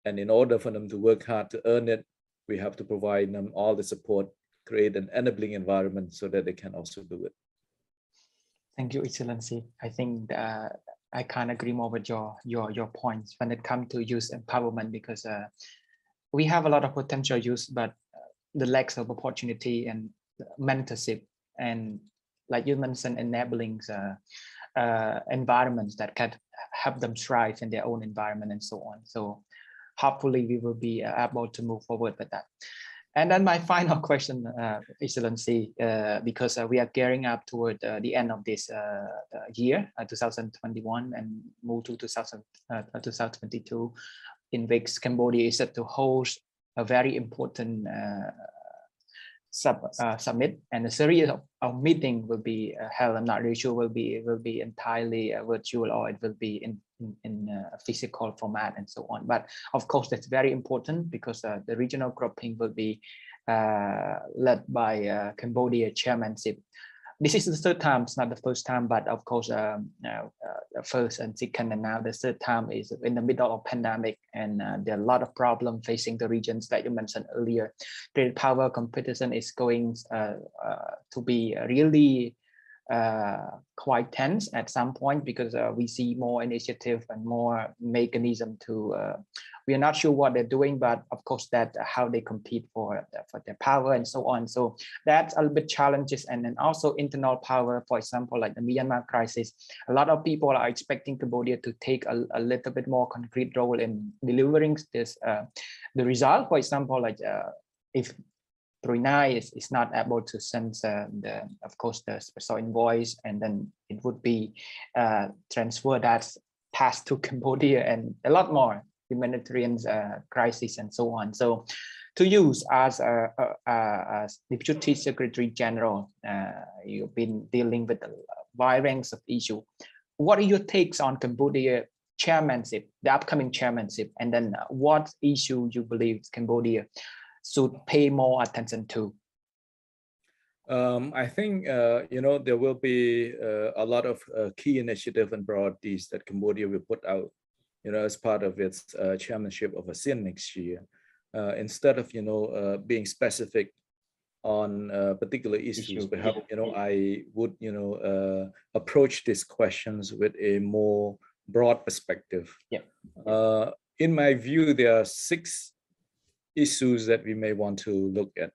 And in order for them to work hard to earn it, we have to provide them all the support, create an enabling environment so that they can also do it. Thank you, Excellency. I think I can't agree more with your points when it comes to youth empowerment, because we have a lot of potential youth, but the lack of opportunity and mentorship, and like you mentioned, enabling environments that can help them thrive in their own environment and so on. So hopefully we will be able to move forward with that. And then my final question, Excellency, because we are gearing up toward the end of this year, 2021, and move to 2022, in which Cambodia is set to host a very important summit, and a series of meetings will be held. I'm not really sure will be entirely virtual, or it will be in a physical format and so on. But of course, that's very important, because the regional grouping will be led by Cambodia chairmanship. This is the third time. It's not the first time, but of course, first and second, and now the third time is in the middle of pandemic, and there are a lot of problems facing the regions that you mentioned earlier. Trade power competition is going to be really quite tense at some point, because we see more initiative and more mechanism to. We are not sure what they're doing, but of course that how they compete for their power and so on. So that's a little bit challenges, and then also internal power. For example, like the Myanmar crisis, a lot of people are expecting Cambodia to take a little bit more concrete role in delivering this the result. For example, like if Brunei is not able to send of course the special envoys, and then it would be transfer that task to Cambodia, and a lot more humanitarian crisis and so on. So to use as Deputy Secretary General, you've been dealing with a wide range of issues. What are your takes on Cambodia chairmanship, the upcoming chairmanship, and then what issue you believe Cambodia should pay more attention to? I think, you know, there will be a lot of key initiatives and priorities that Cambodia will put out, you know, as part of its chairmanship of ASEAN next year. Instead of, you know, being specific on particular issues. Issue. Perhaps, I would, approach these questions with a more broad perspective. Yeah. In my view, there are 6 issues that we may want to look at.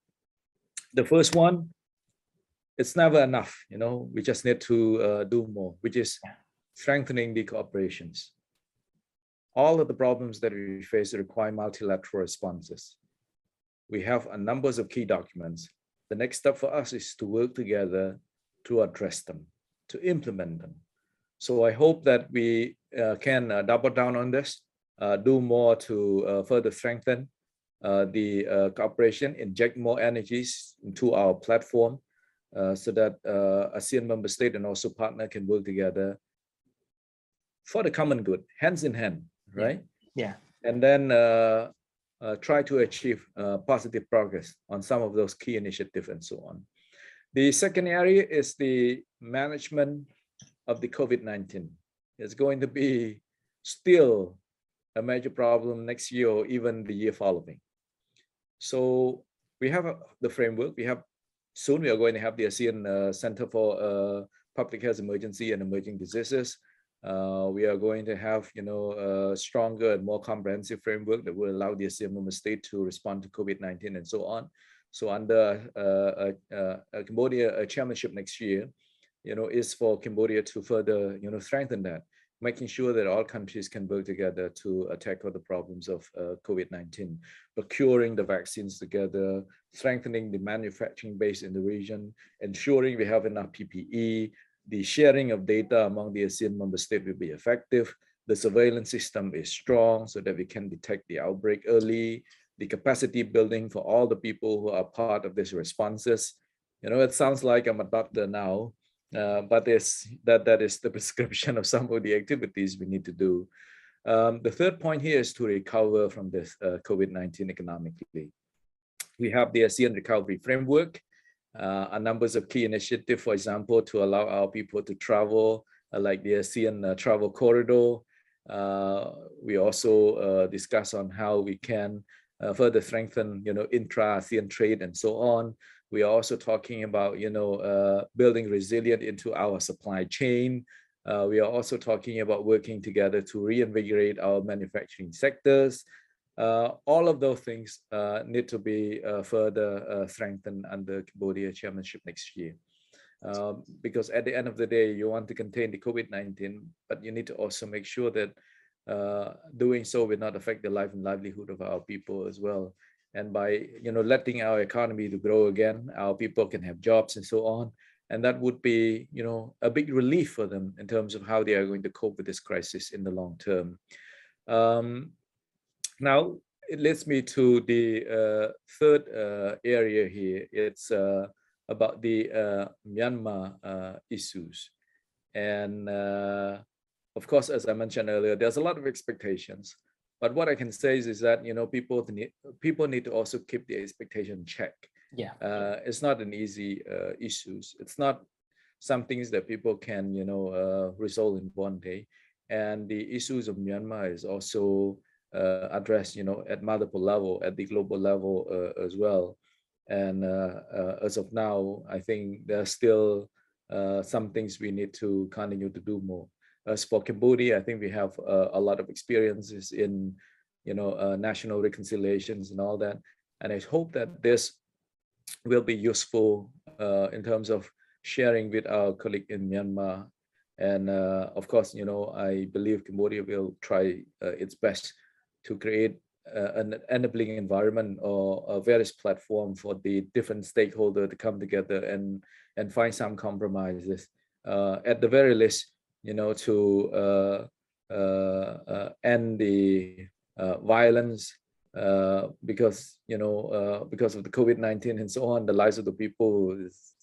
The first one, it's never enough, we just need to do more, which is strengthening the cooperations. All of the problems that we face require multilateral responses. We have a numbers of key documents. The next step for us is to work together to address them, to implement them. So I hope that we can double down on this, do more to further strengthen the cooperation, inject more energies into our platform so that ASEAN member state and also partner can work together for the common good, hands in hand, right? Yeah. And then try to achieve positive progress on some of those key initiatives and so on. The second area is the management of the COVID-19. It's going to be still a major problem next year or even the year following. So we have the framework. Soon we are going to have the ASEAN Center for Public Health Emergency and Emerging Diseases. We are going to have, a stronger and more comprehensive framework that will allow the ASEAN member state to respond to COVID-19 and so on. So under Cambodia chairmanship next year, is for Cambodia to further, strengthen that, making sure that all countries can work together to tackle the problems of COVID-19, procuring the vaccines together, strengthening the manufacturing base in the region, ensuring we have enough PPE, the sharing of data among the ASEAN member states will be effective. The surveillance system is strong so that we can detect the outbreak early, the capacity building for all the people who are part of these responses. It sounds like I'm a doctor now, but that is the prescription of some of the activities we need to do. The third point here is to recover from this COVID-19 economically. We have the ASEAN Recovery Framework, a numbers of key initiatives, for example, to allow our people to travel, like the ASEAN Travel Corridor. We also discuss on how we can further strengthen, intra-ASEAN trade and so on. We are also talking about, building resilience into our supply chain. We are also talking about working together to reinvigorate our manufacturing sectors. All of those things need to be further strengthened under Cambodia chairmanship next year. Because at the end of the day, you want to contain the COVID-19, but you need to also make sure that doing so will not affect the life and livelihood of our people as well. And by letting our economy to grow again, our people can have jobs and so on. And that would be a big relief for them in terms of how they are going to cope with this crisis in the long term. Now, it leads me to the third area here. It's about the Myanmar issues. And of course, as I mentioned earlier, there's a lot of expectations. But what I can say is that people need to also keep the expectation in check. Yeah. It's not an easy issues. It's not some things that people can resolve in one day. And the issues of Myanmar is also addressed at multiple level, at the global level as well. And as of now, I think there are still some things we need to continue to do more. As for Cambodia, I think we have a lot of experiences in national reconciliations and all that. And I hope that this will be useful in terms of sharing with our colleague in Myanmar. And of course, I believe Cambodia will try its best to create an enabling environment or a various platform for the different stakeholders to come together and find some compromises. At the very least, to end the violence because of the COVID-19 and so on. The lives of the people is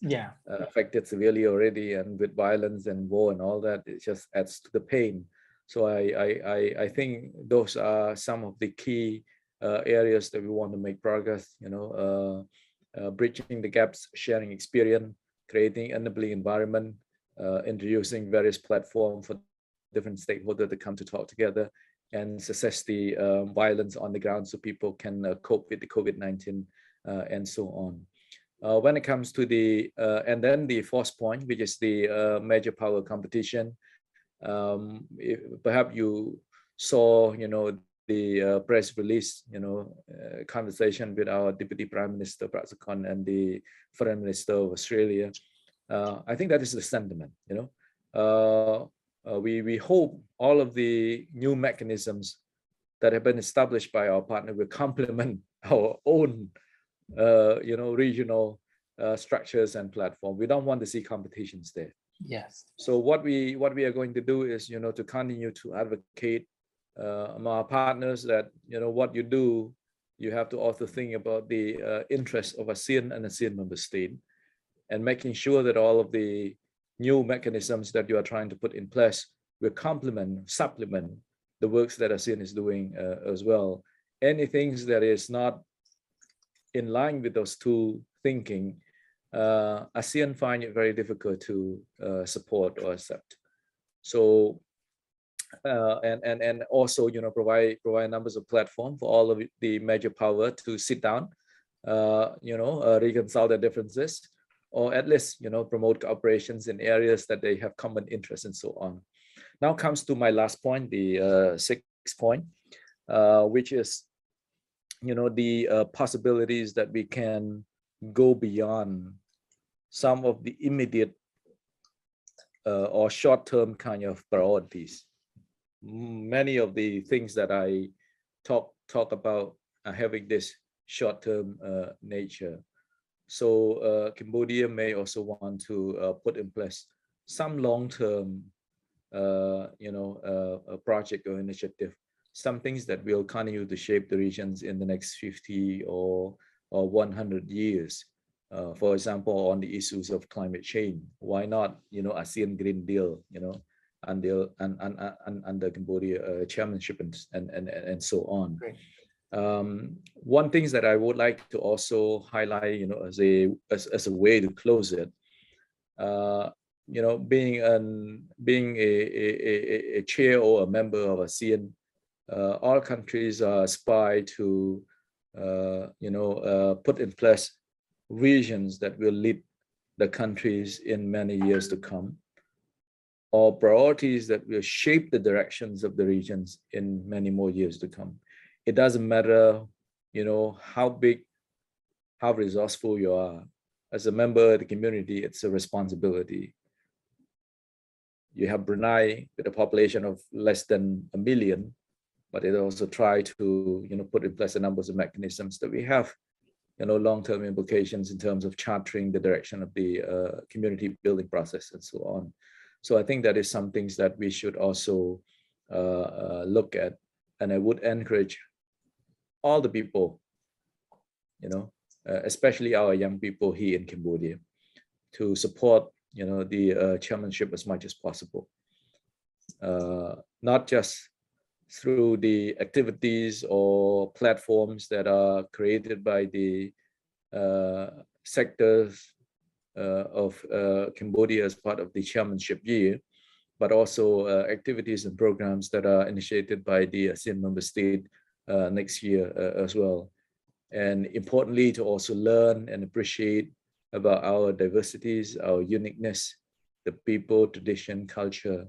affected severely already, and with violence and war and all that, it just adds to the pain. So I think those are some of the key areas that we want to make progress. Bridging the gaps, sharing experience, creating enabling environment, introducing various platforms for different stakeholders to come to talk together and assess the violence on the ground so people can cope with the COVID-19 and so on. When it comes to the and then the fourth point, which is the major power competition, perhaps you saw, the press release, conversation with our Deputy Prime Minister Prasakhon and the Foreign Minister of Australia. I think that is the sentiment. We hope all of the new mechanisms that have been established by our partner will complement our own, regional structures and platform. We don't want to see competitions there. Yes. So what we are going to do is, to continue to advocate among our partners that, what you do, you have to also think about the interests of ASEAN and ASEAN member state, and making sure that all of the new mechanisms that you are trying to put in place will supplement the works that ASEAN is doing as well. Anything that is not in line with those two thinking, ASEAN find it very difficult to support or accept. So and also, provide numbers of platform for all of the major power to sit down, reconcile their differences, or at least, promote cooperations in areas that they have common interests and so on. Now comes to my last point, the sixth point, which is, the possibilities that we can go beyond some of the immediate or short-term kind of priorities. Many of the things that I talk about are having this short-term nature. So Cambodia may also want to put in place some long-term, project or initiative, some things that will continue to shape the regions in the next 50 or 100 years. For example, on the issues of climate change, why not, ASEAN Green Deal, under Cambodia chairmanship and so on. Great. One thing that I would like to also highlight, as a way to close it, being a chair or a member of ASEAN, all countries aspire to, put in place visions that will lead the countries in many years to come, or priorities that will shape the directions of the regions in many more years to come. It doesn't matter, how big, how resourceful you are. As a member of the community, it's a responsibility. You have Brunei with a population of less than 1 million, but it also try to, put in place a number of mechanisms that we have, long-term implications in terms of chartering the direction of the community building process and so on. So I think that is some things that we should also look at, and I would encourage all the people, especially our young people here in Cambodia, to support, the chairmanship as much as possible, not just through the activities or platforms that are created by the sectors of Cambodia as part of the chairmanship year, but also activities and programs that are initiated by the ASEAN member state next year as well. And importantly, to also learn and appreciate about our diversities, our uniqueness, the people, tradition, culture,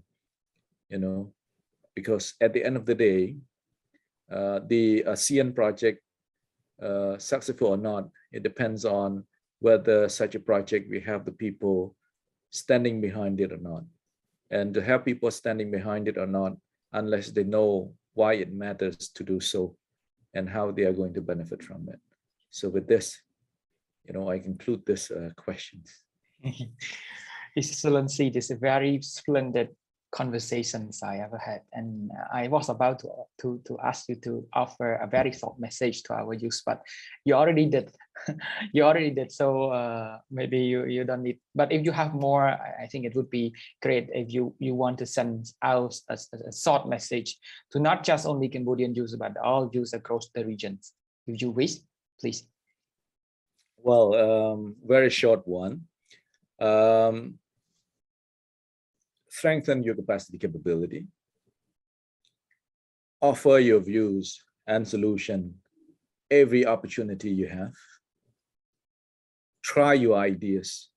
because at the end of the day, the ASEAN project, successful or not, it depends on whether such a project we have the people standing behind it or not. And to have people standing behind it or not, unless they know why it matters to do so and how they are going to benefit from it. So with this, I conclude this questions. Excellency, this is a very splendid conversations I ever had, and I was about to ask you to offer a very short message to our youth, but you already did. You already did. So maybe you don't need. But if you have more, I think it would be great if you want to send out a short message to not just only Cambodian youth, but all youth across the regions. If you wish, please. Well, very short one. Strengthen your capacity capability, offer your views and solution every opportunity you have, try your ideas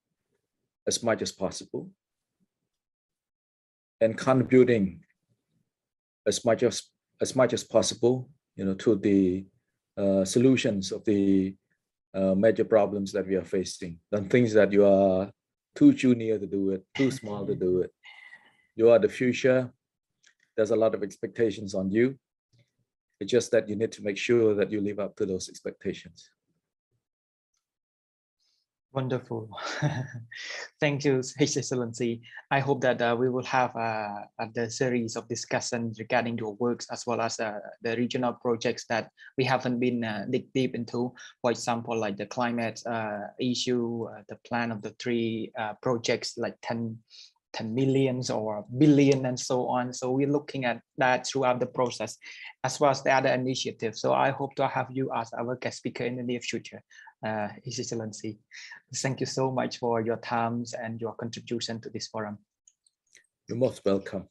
as much as possible and contributing as much as possible, to the solutions of the major problems that we are facing. Don't think that you are too junior to do it, too small to do it. You are the future. There's a lot of expectations on you. It's just that you need to make sure that you live up to those expectations. Wonderful. Thank you, His Excellency. I hope that we will have the series of discussions regarding your works as well as the regional projects that we haven't been dig deep into. For example, like the climate issue, the plan of the three projects like 10 millions or billion and so on. So we're looking at that throughout the process, as well as the other initiatives. So I hope to have you as our guest speaker in the near future, His Excellency. Thank you so much for your time and your contribution to this forum. You're most welcome.